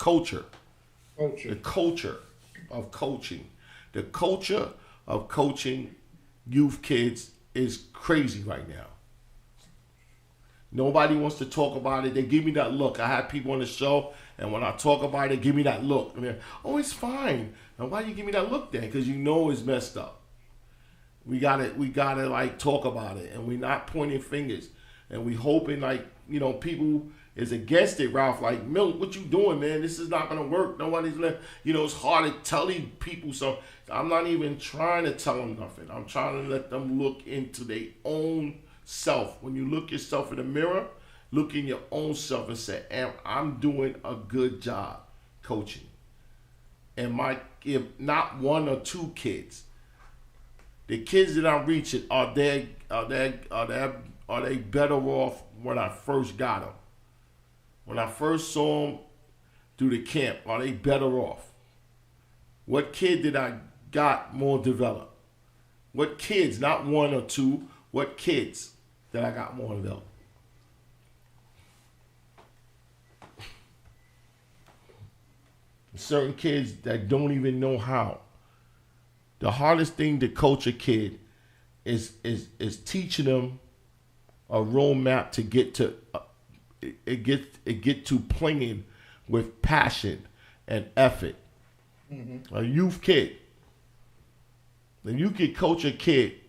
coaching. The culture of coaching youth kids is crazy right now. Nobody wants to talk about it. They give me that look. I have people on the show, and when I talk about it, they give me that look. I mean, oh, it's fine. Now, why do you give me that look then? Because you know it's messed up. We gotta like talk about it, and we're not pointing fingers, and we hoping like, you know, people is against it, Ralph. Like, Milt, what you doing, man? This is not gonna work. Nobody's gonna, you know, it's hard to tell these people something. I'm not even trying to tell them nothing. I'm trying to let them look into their own self. When you look yourself in the mirror, look in your own self and say, I'm doing a good job coaching. And if not one or two kids, the kids that I'm reaching, are they better off when I first got them? When I first saw them through the camp, are they better off? What kid did I got more developed? What kids, not one or two, what kids that I got more developed? Certain kids that don't even know how. The hardest thing to coach a kid is teaching them a roadmap to get to get to playing with passion and effort. Mm-hmm. A youth kid. Then you can coach a kid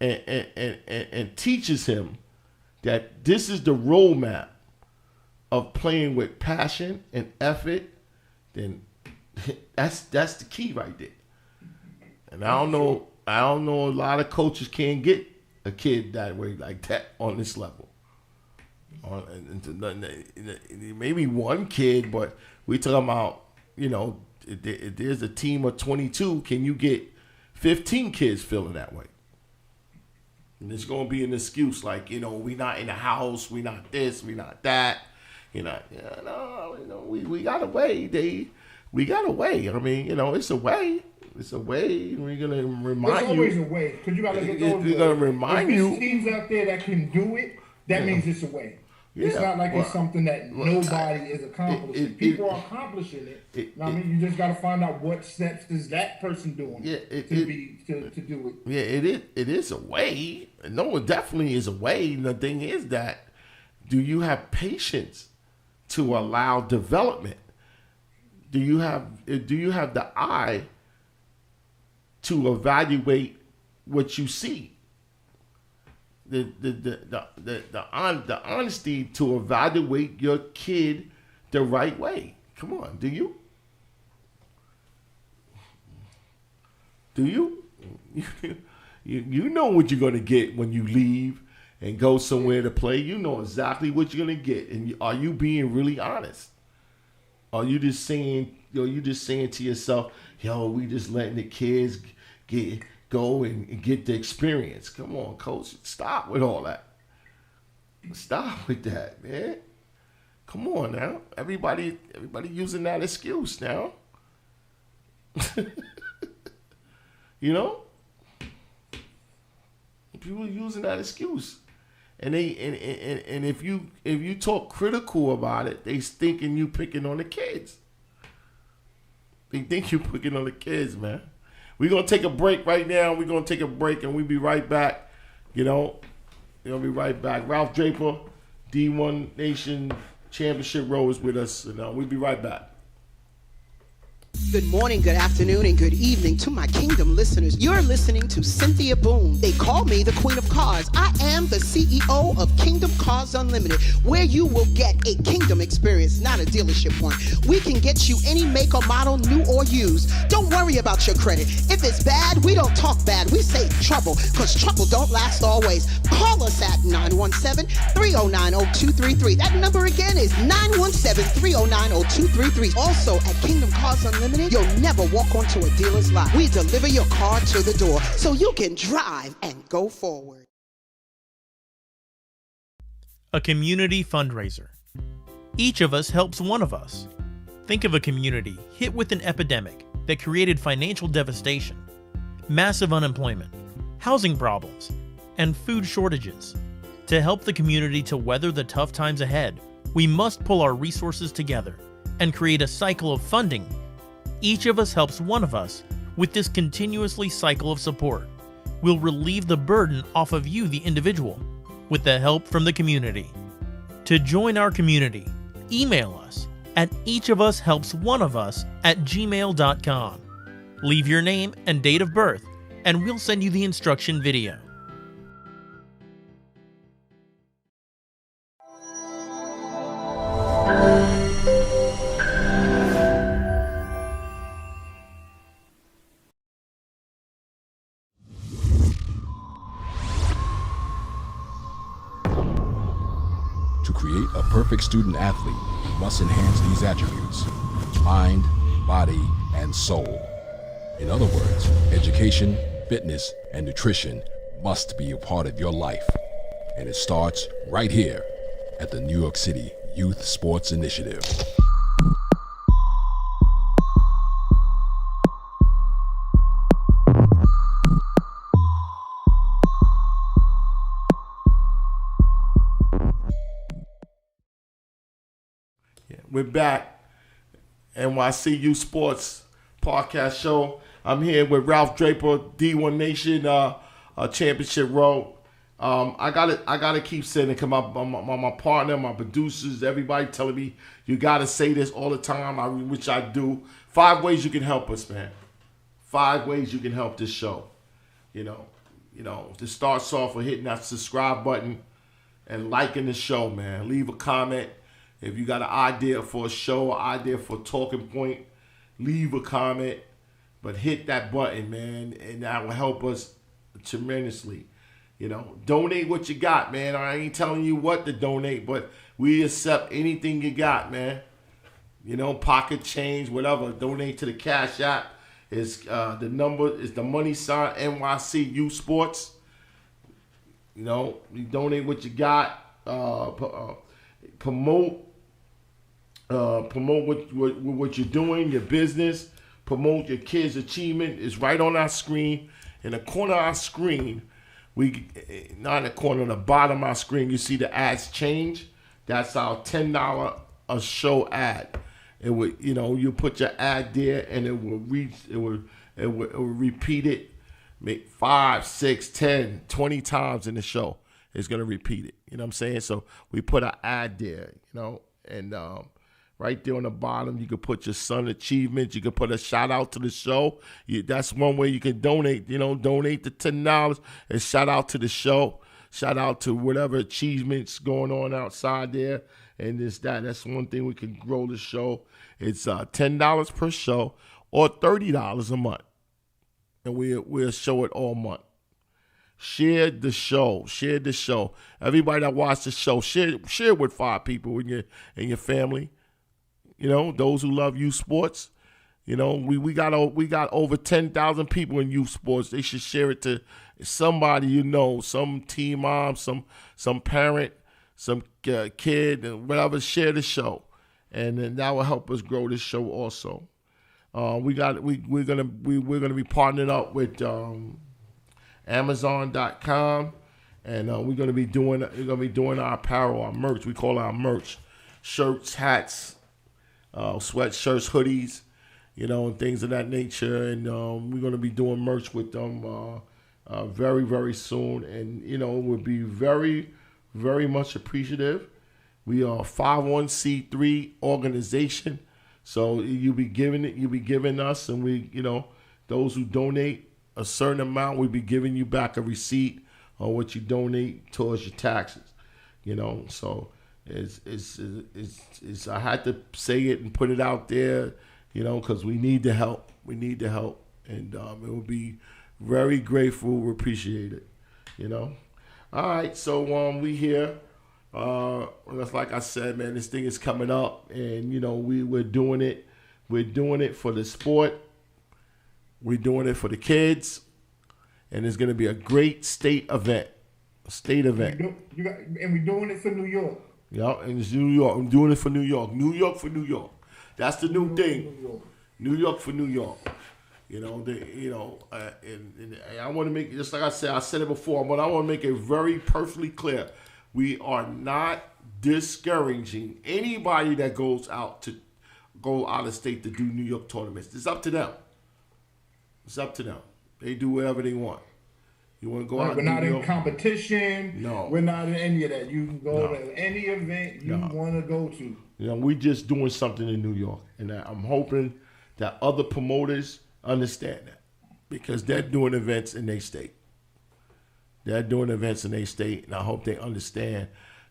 and teaches him that this is the roadmap of playing with passion and effort, then that's the key right there. And I don't know a lot of coaches can't get a kid that way, like that, on this level. Maybe one kid, but we talking about, if there's a team of 22, can you get 15 kids feeling that way? And it's going to be an excuse like, we not in the house, we not this, we not that. We got a way. We got a way. I mean, it's a way. It's a way. We're going to remind you.
There's always a way. Because you got to look over.
We're going to remind you.
If there's teams out there that can do it, that means it's a way. It's not like it's something that nobody is accomplishing. People are accomplishing it. You just got to find out what steps is that person doing to do it.
Yeah, it is a way. No, it definitely is a way. And the thing is that, do you have patience to allow development? Do you have the eye to evaluate what you see? The honesty to evaluate your kid the right way. Come on, do you? Do you? You know what you're gonna get when you leave and go somewhere to play. You know exactly what you're gonna get, and are you being really honest? Are you just saying? You just saying to yourself, we just letting the kids go and get the experience. Come on, coach. Stop with all that. Stop with that, man. Come on now. Everybody using that excuse now. People using that excuse. And if you talk critical about it, they thinking you picking on the kids. They think you picking on the kids, man. We're going to take a break right now. We're going to take a break, and we'll be right back. We'll be right back. Ralph Draper, D1 Nation Championship Row is with us, and we'll be right back.
Good morning, good afternoon, and good evening to my Kingdom listeners. You're listening to Cynthia Boone. They call me the Queen of Cars. I am the CEO of Kingdom Cars Unlimited, where you will get a Kingdom experience, not a dealership one. We can get you any make or model, new or used. Don't worry about your credit. If it's bad, we don't talk bad. We say trouble, because trouble don't last always. Call us at 917-309-0233. That number again is 917-309-0233. Also at Kingdom Cars Unlimited, you'll never walk onto a dealer's lot. We deliver your car to the door so you can drive and go forward.
A community fundraiser. Each of us helps one of us. Think of a community hit with an epidemic that created financial devastation, massive unemployment, housing problems, and food shortages. To help the community to weather the tough times ahead, we must pull our resources together and create a cycle of funding. Each of us helps one of us with this continuously cycle of support. We'll relieve the burden off of you, the individual, with the help from the community. To join our community, email us at eachofushelpsOneofus@gmail.com. Leave your name and date of birth, and we'll send you the instruction video.
To create a perfect student athlete, you must enhance these attributes: mind, body, and soul. In other words, education, fitness, and nutrition must be a part of your life. And it starts right here at the New York City Youth Sports Initiative.
We're back. NYC Youth Sports Podcast Show. I'm here with Ralph Draper, D1 Nation Championship Row. I gotta keep saying it because my partner, my producers, everybody telling me you gotta say this all the time, which I do. 5 ways you can help us, man. 5 ways you can help this show. To start off with hitting that subscribe button and liking the show, man. Leave a comment. If you got an idea for a show, an idea for a talking point, leave a comment. But hit that button, man, and that will help us tremendously. Donate what you got, man. I ain't telling you what to donate, but we accept anything you got, man. Pocket change, whatever. Donate to the Cash App. The number is the money sign NYC Youth Sports. You donate what you got. Promote what you're doing, your business. Promote your kids' achievement. It's right on our screen. In the corner of our screen, not in the corner, on the bottom of our screen, you see the ads change. That's our $10 a show ad. It would, you put your ad there, and it will repeat it, make 5, 6, 10, 20 times in the show. It's gonna repeat it. You know what I'm saying? So we put an ad there, and right there on the bottom, you can put your son achievements. You can put a shout out to the show. That's one way you can donate. Donate the $10 and shout out to the show. Shout out to whatever achievements going on outside there. And that's one thing we can grow the show. It's $10 per show or $30 a month. And we'll show it all month. Share the show. Everybody that watch the show, share it with 5 people in your family. Those who love youth sports. We got over 10,000 people in youth sports. They should share it to somebody some team mom, some parent, some kid, and whatever. Share the show, and then that will help us grow this show also. We're gonna be partnering up with Amazon.com, and we're gonna be doing our apparel, our merch. We call our merch shirts, hats, sweatshirts, hoodies, and things of that nature. And we're going to be doing merch with them very, very soon. And, it would be very, very much appreciative. We are a 501c3 organization. So you'll be giving us, and those who donate a certain amount, we'll be giving you back a receipt on what you donate towards your taxes. So it's I had to say it and put it out there, because we need the help. And it will be very grateful. We appreciate it, All right, so we here. That's like I said, man. This thing is coming up, and we're doing it. We're doing it for the sport. We're doing it for the kids, and it's going to be a great state event.
And we're doing it for New York.
Yeah, and it's New York. I'm doing it for New York. New York for New York. That's the new thing. New York for New York. And I want to make, just like I said it before, but I want to make it very perfectly clear. We are not discouraging anybody that goes out of state to do New York tournaments. It's up to them. They do whatever they want. You want to go out?
We're not in competition.
No.
We're not in any of that. You can go to any event you want to go to.
We're just doing something in New York. And I'm hoping that other promoters understand that, because they're doing events in their state. And I hope they understand.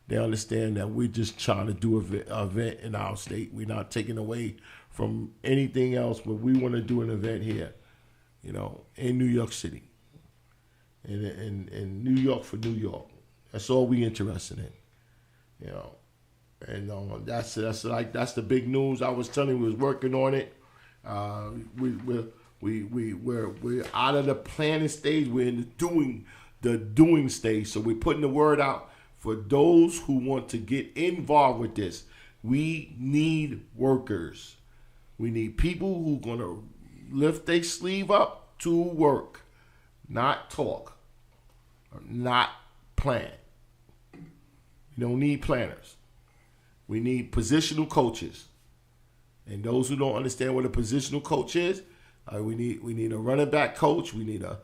They understand that we're just trying to do an event in our state. We're not taking away from anything else, but we want to do an event here, in New York City. In New York for New York. That's all we interested in, And that's the big news. I was telling you, we was working on it. We're out of the planning stage. We're in the doing stage. So we're putting the word out for those who want to get involved with this. We need workers. We need people who are gonna lift their sleeve up to work. Not talk, not plan. We don't need planners. We need positional coaches. And those who don't understand what a positional coach is, we need a running back coach. We need a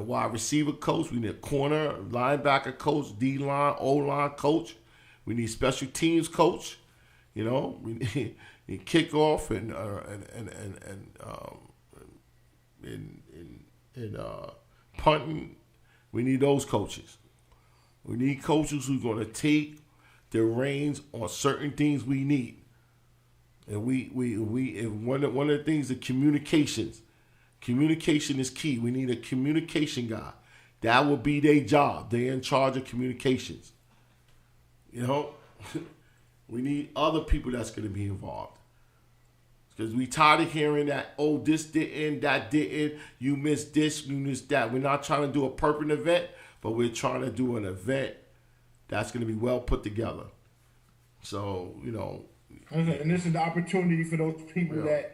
wide receiver coach. We need a corner, linebacker coach, D-line, O-line coach. We need special teams coach. We need kickoff and punting. We need those coaches. We need coaches who are going to take the reins on certain things we need. And one of the things, the communications. Communication is key. We need a communication guy That would be their job. They're in charge of communications. You know, we need other people that's going to be involved. Because we tired of hearing that, oh, this didn't, that didn't, you missed this, you missed that. We're not trying to do a perfect event, but we're trying to do an event that's going to be well put together. So, you know.
And this is the opportunity for those people that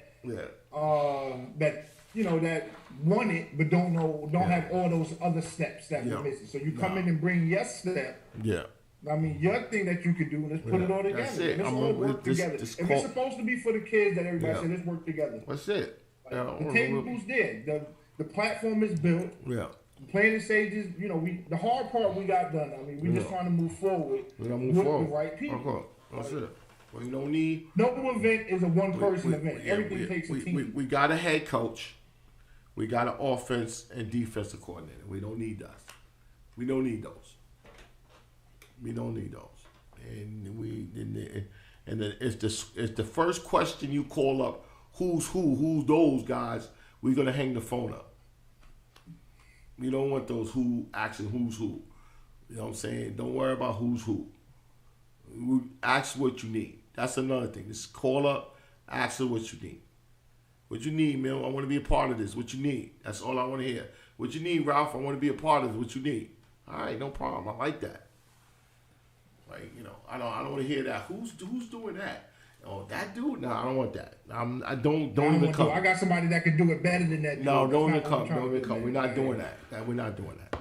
that want it but don't have all those other steps that we're missing. So you come in and bring your step.
Yeah.
I mean, your thing that you could do, let's put it all together.
That's it.
Let's all work together. If it's supposed to be for the kids, that everybody said, let's work together.
That's it.
The table's there. The platform is built.
Yeah.
The planning stages, the hard part we got done. I mean, we're just trying to move forward with the right people.
That's it. Well, you don't need.
No event is a one-person event. Everything takes a team.
We got a head coach. We got an offense and defensive coordinator. We don't need us. We don't need those. We don't need those. And then if the first question you call up, who's those guys, we're gonna hang the phone up. We don't want those who asking who's who. You know what I'm saying? Don't worry about who's who. Ask what you need. That's another thing. Just call up, ask her what you need. What you need, man? I want to be a part of this. What you need? That's all I want to hear. What you need, Ralph? I want to be a part of this. What you need? All right, no problem. I like that. Like, I don't want to hear that. Who's doing that? Oh, that dude? No, I don't want that. I don't even come.
I got somebody that can do it better than that.
No, don't even come. Don't even come. We're not doing that. We're not doing that.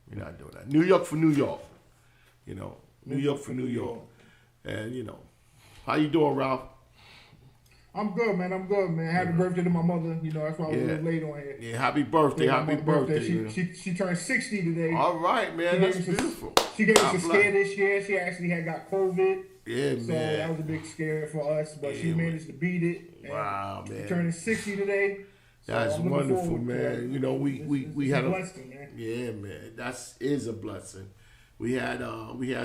We're not doing that. New York for New York. New York for New York. And how you doing, Ralph?
I'm good, man. Happy birthday to my mother. That's why I was a little late on here.
Yeah, happy birthday. Happy birthday.
She turned 60 today.
All right, man. That's beautiful.
She gave us a scare this year. She actually got COVID.
Yeah,
so
man.
That was a big scare for us, but she managed to beat it.
Wow, man.
She turning 60 today.
That's wonderful, man. We had
a blessing, man.
Yeah, man. That is a blessing. We had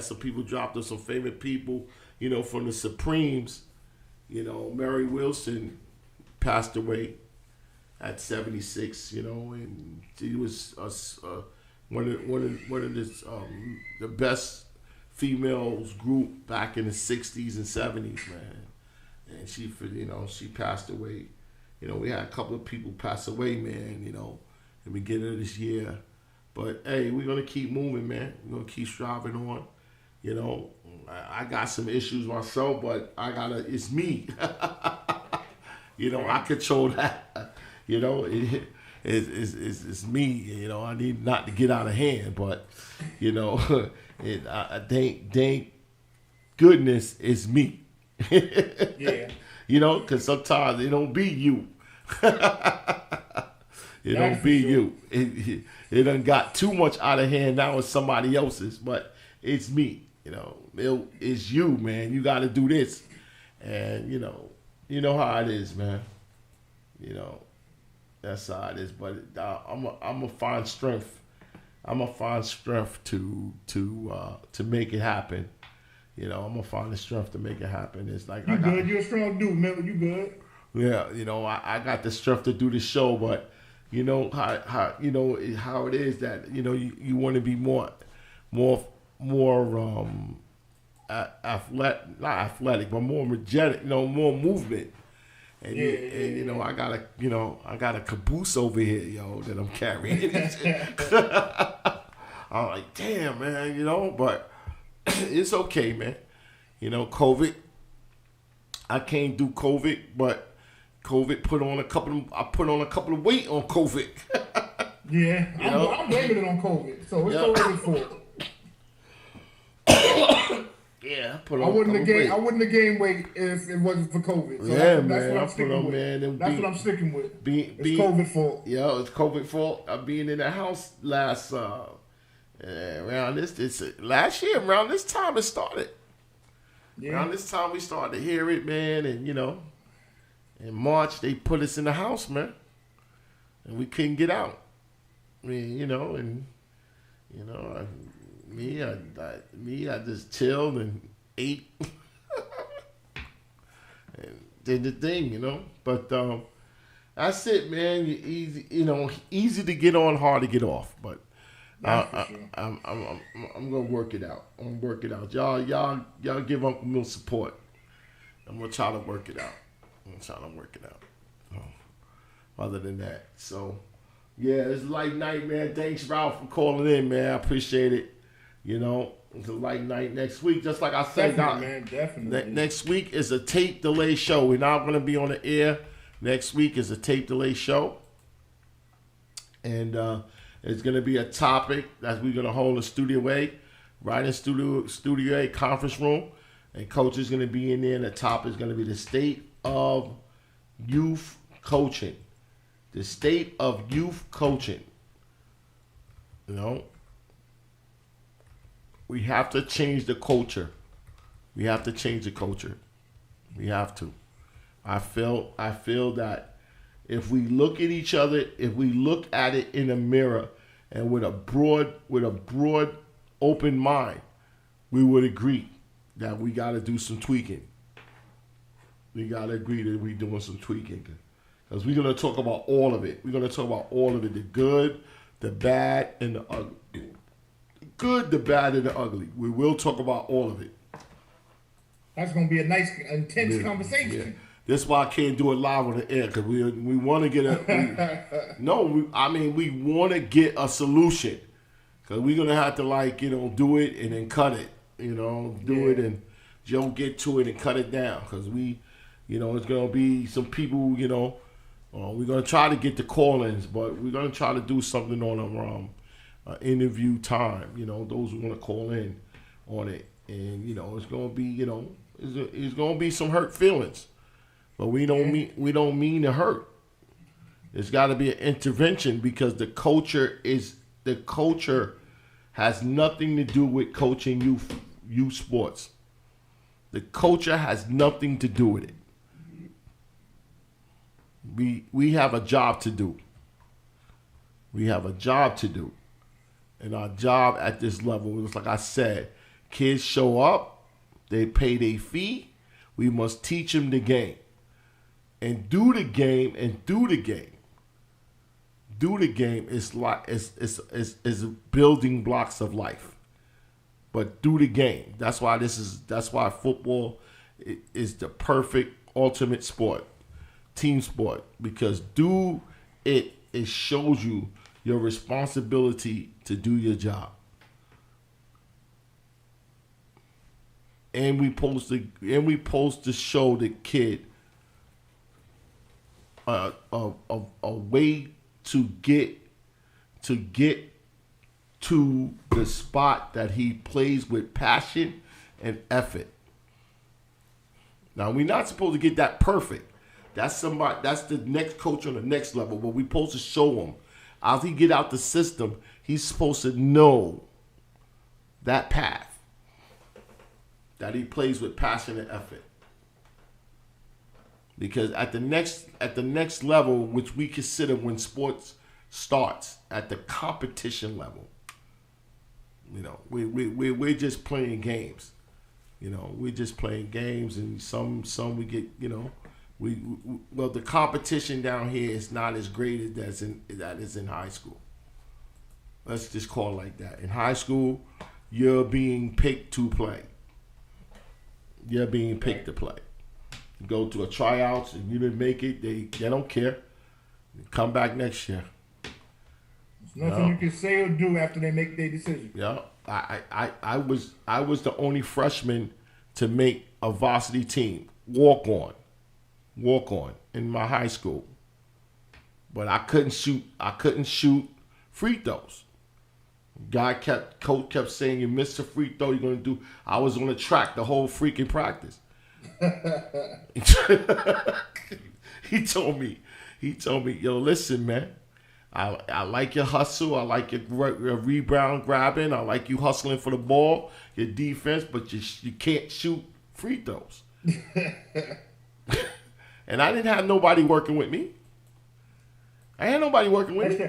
some people dropped us some favorite people, from the Supremes. Mary Wilson passed away at 76. And she was one of the best females group back in the 60s and 70s, man. And she passed away. We had a couple of people pass away, man. In the beginning of this year. But hey, we're gonna keep moving, man. We're gonna keep striving on. I got some issues myself, but it's me. I control that. It's me. I need not to get out of hand, but thank goodness it's me.
Yeah.
Because sometimes it don't be you. It don't be you. It done got too much out of hand. Now it's somebody else's, but it's me. It's you, man. You got to do this, and you know how it is, man. That's how it is. But I'm gonna find strength. I'm gonna find strength to make it happen. I'm gonna find the strength to make it happen. It's like
you good. You're a strong dude, man. You good.
Yeah, I got the strength to do the show, but how it is that you want to be more athletic, not athletic, but more energetic, more movement. And I got a caboose over here, that I'm carrying. I'm like, damn, man, but it's okay, man. COVID. I can't do COVID, but COVID put on a couple of weight on COVID.
Yeah, I'm blaming it on COVID, so it's already full.
Yeah,
I wouldn't have gained weight if it wasn't for COVID. So that's what I'm sticking with. That's what I'm sticking with. It's COVID fault.
Yeah, it's COVID fault. I'm being in the house last around last year around this time it started. Yeah. Around this time we started to hear it, man, and in March they put us in the house, man, and we couldn't get out. I mean, I just chilled and ate and did the thing, But that's it, man. Easy to get on, hard to get off. But I'm gonna work it out. I'm gonna work it out. Y'all give Uncle Mill support. I'm gonna try to work it out. Other than that, so yeah, it's a light night, man. Thanks, Ralph, for calling in, man. I appreciate it. You know, it's a light night next week. Just like I said,
Definitely.
Next week is a tape delay show. We're not gonna be on the air. Next week is a tape delay show, and it's gonna be a topic that we're gonna hold in Studio A, right in Studio A conference room, and Coach is gonna be in there. And the topic is gonna be the state of youth coaching. The state of youth coaching. You know, we have to change the culture. We have to change the culture. We have to. I feel that if we look at each other, if we look at it in a mirror and with a broad open mind, we would agree that we got to do some tweaking. We got to agree that we're doing some tweaking. Because we're going to talk about all of it. We're going to talk about all of it. The good, the bad, and the ugly. The good, the bad, and the ugly. We will talk about all of it.
That's going to be a nice, intense conversation.
Yeah. That's why I can't do it live on the air. Because we want to get we want to get a solution. Because we're going to have to, do it and then cut it. Do it and don't get to it and cut it down. Because it's going to be some people, we're going to try to get the call-ins, but we're going to try to do something on interview time, those who want to call in on it. And, it's going to be, it's going to be some hurt feelings. But we don't mean to hurt. There's got to be an intervention because the culture has nothing to do with coaching youth sports. The culture has nothing to do with it. We have a job to do. We have a job to do. And our job at this level is, like I said, kids show up, they pay their fee, we must teach them the game. And do the game and do the game. Do the game is building blocks of life. But do the game. That's why football is the perfect ultimate sport. Team sport, because it shows you your responsibility to do your job, and we post to show the kid a way to get to the spot that he plays with passion and effort. Now we're not supposed to get that perfect. That's the next coach on the next level. But we're supposed to show him, as he get out the system, he's supposed to know that path, that he plays with passion and effort. Because at the next level, which we consider when sports starts, at the competition level, we're just playing games. We're just playing games, and some we get, well, the competition down here is not as great as that is in high school. Let's just call it like that. In high school, you're being picked to play. You're being picked to play. You go to a tryouts and you didn't make it, they don't care. You come back next year.
There's nothing you can say or do after they make their decision.
Yeah, I was the only freshman to make a varsity team, walk on in my high school, but I couldn't shoot free throws. Coach kept saying, "You missed a free throw, you're gonna do." I was on the track the whole freaking practice. He told me, "Yo, listen, man. I like your hustle. I like your rebound grabbing. I like you hustling for the ball, your defense, but you can't shoot free throws." And I didn't have nobody working with me. I had nobody working with me.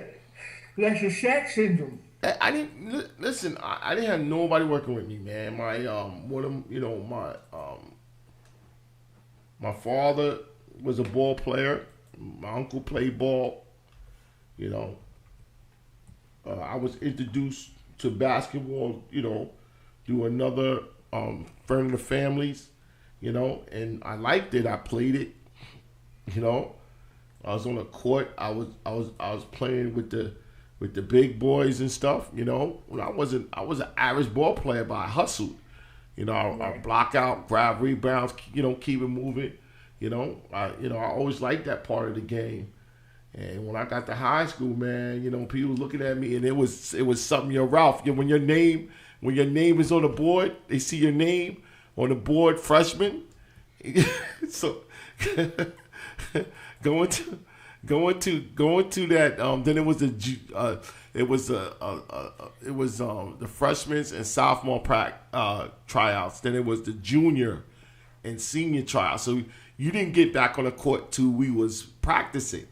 That's your Shaq syndrome.
I didn't listen. I didn't have nobody working with me, man. My father was a ball player. My uncle played ball. I was introduced to basketball, through another friend of the family's, and I liked it. I played it, I was on the court. I was playing with the big boys and stuff. When I was an average ball player, but I hustled. I block out, grab rebounds, keep it moving. I always liked that part of the game. And when I got to high school, man, people looking at me, and it was something. Ralph, when your name is on the board, they see your name on the board, freshman. So going to that. Then it was the freshmen and sophomore tryouts. Then it was the junior and senior tryouts. So you didn't get back on the court till we was practicing.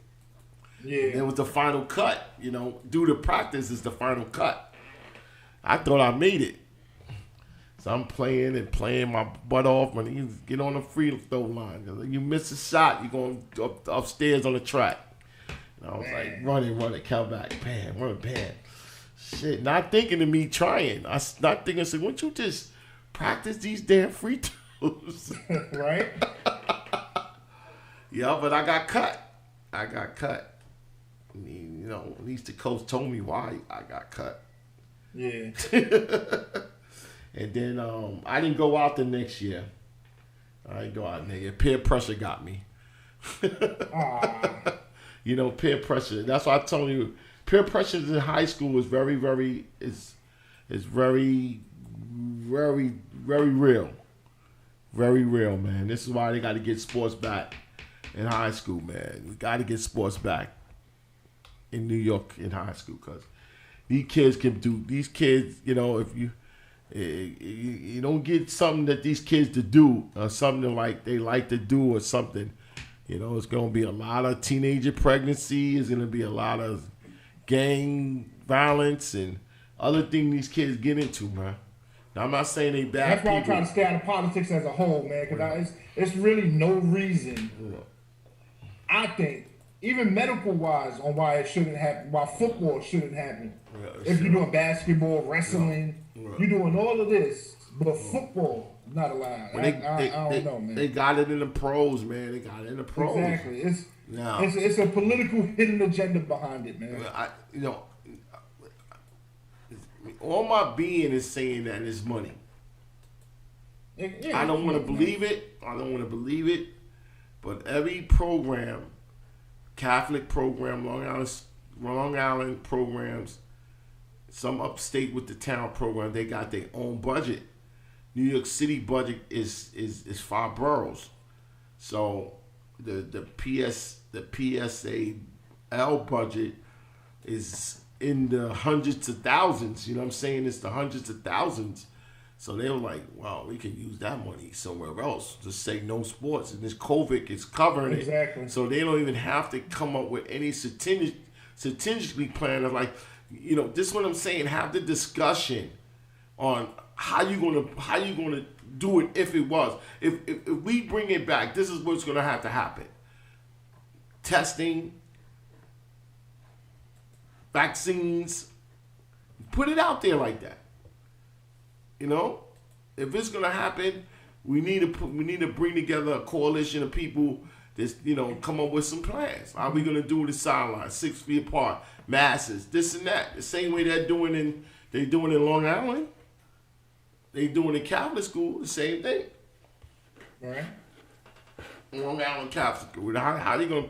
Yeah. And it was the final cut. Due to practice is the final cut. I thought I made it. So I'm playing my butt off. When you get on the free throw line, you miss a shot, you're going upstairs on the track. And I was like, running, come back, bam. Shit, not thinking of me trying. I not thinking, so wouldn't you just practice these damn free throws?
Right?
Yeah, but I got cut. At least the coach told me why I got cut.
Yeah.
And then I didn't go out the next year. Peer pressure got me. Peer pressure. That's why I told you, peer pressure in high school is very, very, is very, very, very real. Very real, man. This is why they got to get sports back in high school, man. We got to get sports back in New York in high school, because these kids, if you don't get something that these kids to do, or something like they like to do, or something, it's going to be a lot of teenager pregnancy. It's going to be a lot of gang violence and other things these kids get into, man. Now, I'm not saying they bad.
That's why I'm trying to stay out of politics as a whole, man, because it's really no reason. I think, even medical-wise, on why it shouldn't happen, why football shouldn't happen. If you're doing basketball, wrestling, you're doing all of this, but football not allowed. I don't know, man.
They got it in the pros, man. They got it in the pros.
Exactly. It's a political hidden agenda behind it, man.
All my being is saying that it's money. I don't want to believe it. But every program, Catholic program, Long Island programs, some upstate with the town program, they got their own budget. New York City budget is 5 boroughs. So the PSAL budget is in the hundreds of thousands. You know what I'm saying? It's the hundreds of thousands. So they were like, wow, we can use that money somewhere else. Just say no sports. And this COVID is covering
it.
So they don't even have to come up with any strategically plan of, like, this is what I'm saying. Have the discussion on how you gonna do it if it was. If we bring it back, this is what's gonna have to happen. Testing, vaccines, put it out there like that. If it's gonna happen, we need to bring together a coalition of people that's come up with some plans. How are we gonna do the sideline, 6 feet apart, masses, this and that, the same way they're doing in Long Island. They doing in Catholic school the same thing.
Right.
Long Island Catholic school. How they gonna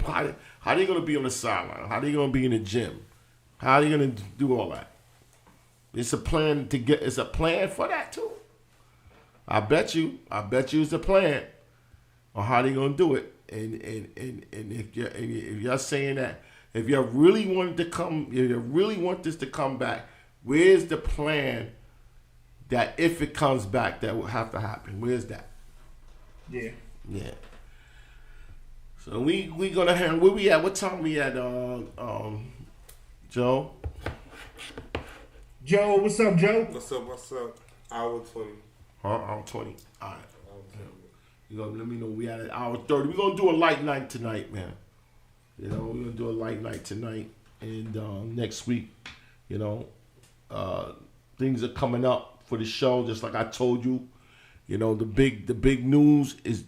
be on the sideline? How they gonna be in the gym? How are they gonna do all that? It's a plan it's a plan for that too. I bet you it's a plan on how they gonna do it. And if you're saying that, if you really want this to come back, where's the plan that if it comes back that will have to happen? Where's that?
Yeah.
Yeah. So we gonna have, where we at? What time we at? Joe.
Joe, what's up, Joe?
What's up? Hour 20.
Hour 20. All right. You gonna let me know we at hour 30. We're gonna do a light night tonight, man. We're gonna do a light night tonight, and next week, You know, things are coming up for the show, just like I told you. You know, the big news is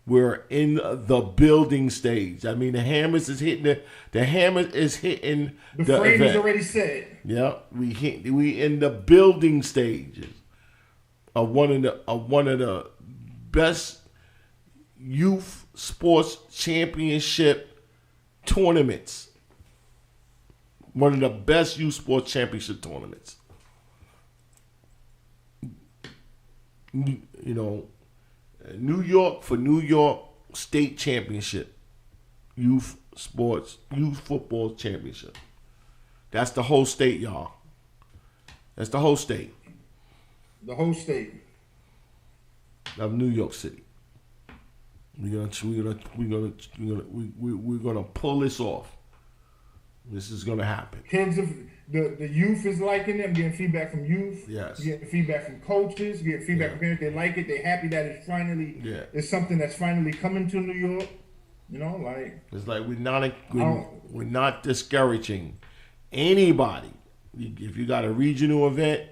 we're in the building stage. I mean, the hammers is hitting the hammer is hitting
the frame
event.
is already set.
Yeah, we in the building stages of one of the best youth sports championship tournaments. One of the best youth sports championship tournaments. You know, New York state championship, youth football championship. That's the whole state, y'all. That's the whole state.
The whole state
of New York City. We're gonna pull this off. This is gonna happen.
Kids of the youth is liking them, getting feedback from youth.
Yes.
Getting feedback from coaches, getting feedback from parents. They like it. They're happy that it's finally it's something that's finally coming to New York. You know, like
it's like we're not discouraging anybody. If you got a regional event,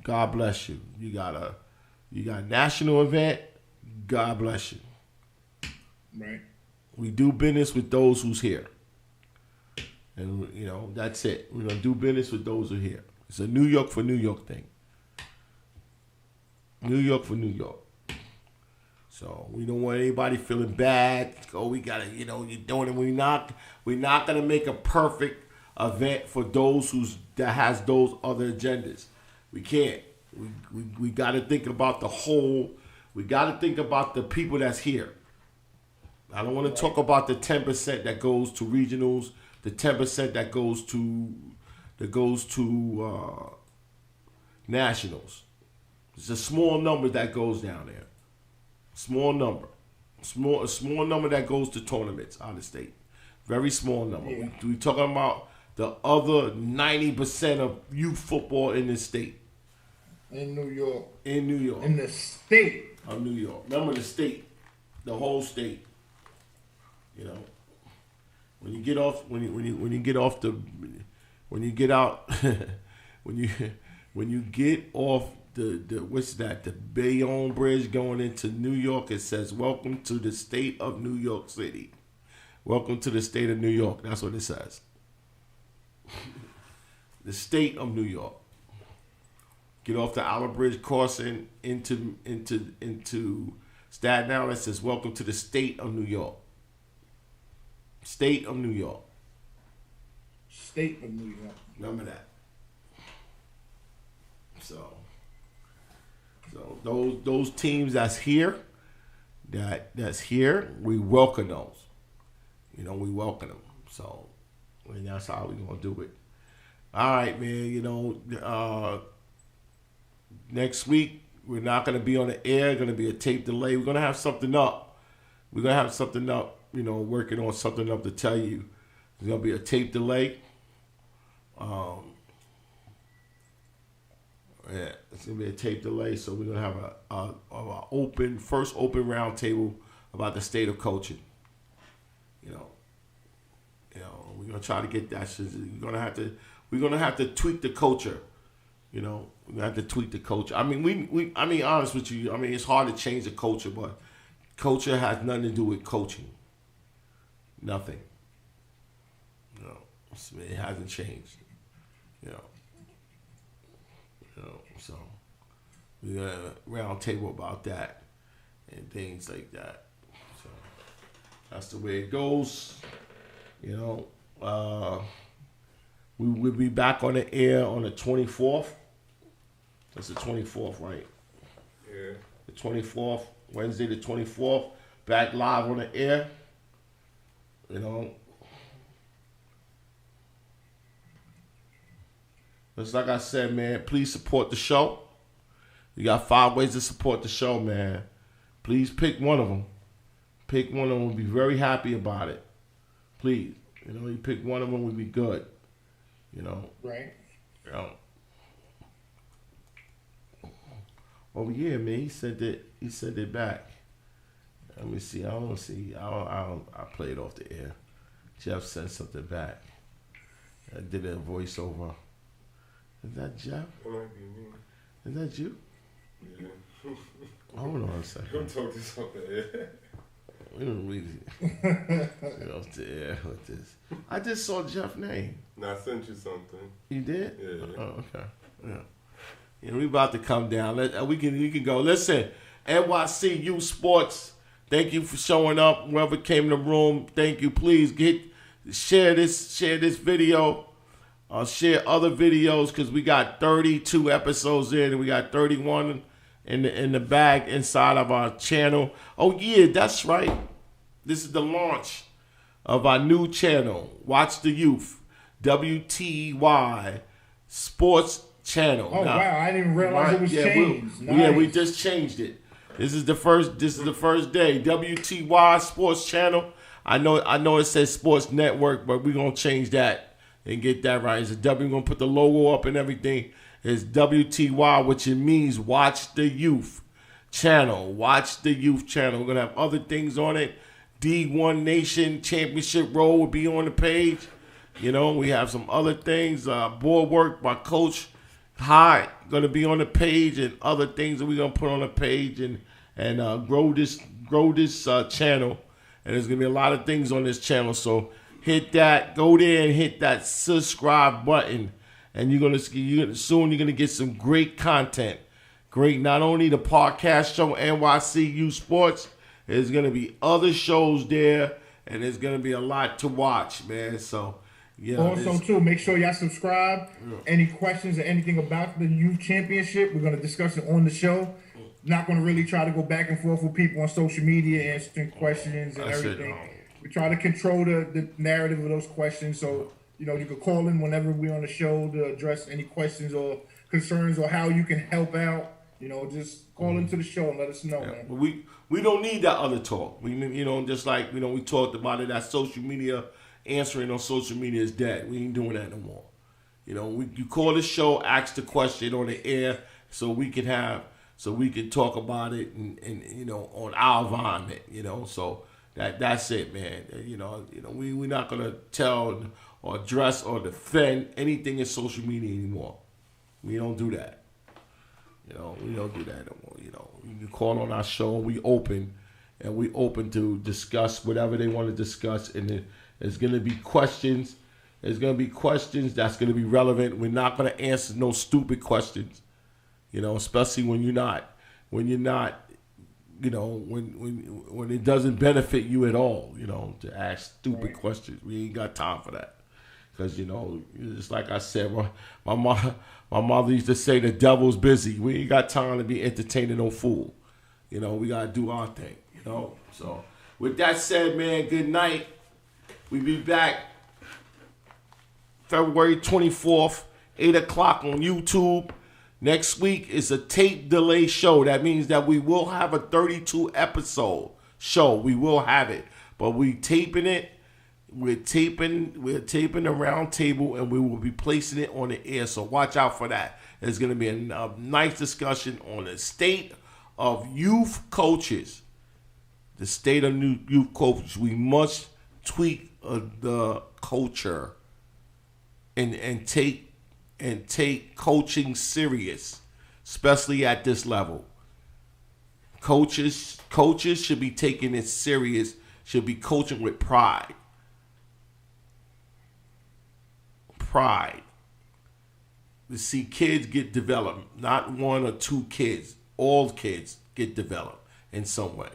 God bless you. You got a national event, God bless you.
Right.
We do business with those who's here. And, you know, that's it. We're going to do business with those who are here. It's a New York for New York thing. New York for New York. So we don't want anybody feeling bad. Oh, we got to, you know, you're doing it. We're not going to make a perfect event for those that has those other agendas. We can't. We got to think about the whole. We got to think about the people that's here. I don't want to talk about the 10% that goes to regionals, the 10% that goes to nationals. It's a small number that goes down there. Small number. A small number that goes to tournaments out of state. Very small number.
Yeah.
We talking about the other 90% of youth football in this state.
In New York.
In New York.
In the state
of New York. Remember the state. The whole state. You know. When you get off when you get off the when you get out when you get off the what's that, the Bayonne Bridge going into New York, it says welcome to the state of New York City. Welcome to the state of New York. That's what it says. The state of New York. Get off the Island Bridge crossing into Staten Island, it says welcome to the state of New York. State of New York.
State of New York.
Remember that. So those teams that's here, we welcome those. You know, we welcome them. So, and that's how we gonna do it. All right, man. You know, next week we're not gonna be on the air. Gonna be a tape delay. We're gonna have something up. You know, working on something up to tell you. There's gonna be a tape delay. Yeah, it's gonna be a tape delay. So we're gonna have a first open round table about the state of coaching. You know, we're gonna try to get that shit. We're gonna have to tweak the culture. You know, we're gonna have to tweak the culture. I mean, I mean, honest with you. I mean, it's hard to change the culture, but culture has nothing to do with coaching. Nothing. No, it hasn't changed. You know, so we got a round table about that and things like that. So that's the way it goes. You know, we will be back on the air on the 24th. That's the 24th, right?
Yeah.
The 24th, Wednesday the 24th, back live on the air. You know, just like I said, man, please support the show. You got 5 ways to support the show, man. Please pick one of them. Pick one of them. We'll be very happy about it. Please. You know, you pick one of them, we'll be good. You know.
Right.
You know. Oh yeah, man. He sent it back. Let me see. I don't see. I play it off the air. Jeff sent something back. I did a voiceover. Is that Jeff?
That might be me.
Is that you?
Yeah.
Hold on a second.
Don't talk this off the air.
We don't really get off the air with this. I just saw Jeff's name.
Nah, I sent you something.
You did?
Yeah.
Oh, okay. Yeah. We about to come down. We can go. Listen, NYC Youth Sports. Thank you for showing up. Whoever came in the room, thank you. Please share this video. Share other videos because we got 32 episodes in and we got 31 in the bag inside of our channel. Oh yeah, that's right. This is the launch of our new channel. Watch the Youth, WTY Sports Channel.
Oh wow, I didn't realize it was changed.
Yeah, we just changed it. This is the first day. WTY Sports Channel. I know it says Sports Network, but we're gonna change that and get that right. It's we're gonna put the logo up and everything. It's WTY, which it means Watch the Youth Channel. Watch the Youth Channel. We're gonna have other things on it. D1 Nation Championship Roll will be on the page. You know, we have some other things. Board work by Coach Hyde gonna be on the page, and other things that we're gonna put on the page and grow this channel. And there's gonna be a lot of things on this channel. So hit that, go there and hit that subscribe button, and you're gonna get some great content. Great, not only the podcast show NYC Youth Sports, there's gonna be other shows there, and there's gonna be a lot to watch, man. So yeah.
Also, too, make sure y'all subscribe. Yeah. Any questions or anything about the youth championship, we're gonna discuss it on the show. Not gonna really try to go back and forth with people on social media answering questions and everything. We try to control the narrative of those questions, so you can call in whenever we're on the show to address any questions or concerns or how you can help out. Just call into the show and let us know, man.
We don't need that other talk. Just like we talked about it. That social media answering on social media is dead. We ain't doing that no more. You call the show, ask the question on the air, so we can talk about it and on our environment. So. That's it, man. We're not gonna tell or address or defend anything in social media anymore. We don't do that. We don't do that anymore. You can call on our show. We open to discuss whatever they want to discuss, and there's gonna be questions. There's gonna be questions that's gonna be relevant. We're not gonna answer no stupid questions. Especially when you're not. When it doesn't benefit you at all, to ask stupid questions. We ain't got time for that. Because, just like I said, my mother used to say the devil's busy. We ain't got time to be entertaining no fool. We got to do our thing, So, with that said, man, good night. We be back February 24th, 8 o'clock on YouTube. Next week is a tape delay show. That means that we will have a 32 episode show. We will have it. But we're taping it. We're taping the round table, and we will be placing it on the air. So watch out for that. There's going to be a nice discussion on the state of youth coaches. The state of youth coaches. We must tweak the culture and take coaching serious, especially at this level. Coaches should be taking it serious, should be coaching with pride. Pride. To see kids get developed, not one or two kids, all kids get developed in some way.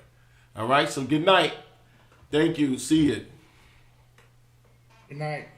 All right, so good night. Thank you. See you.
Good night.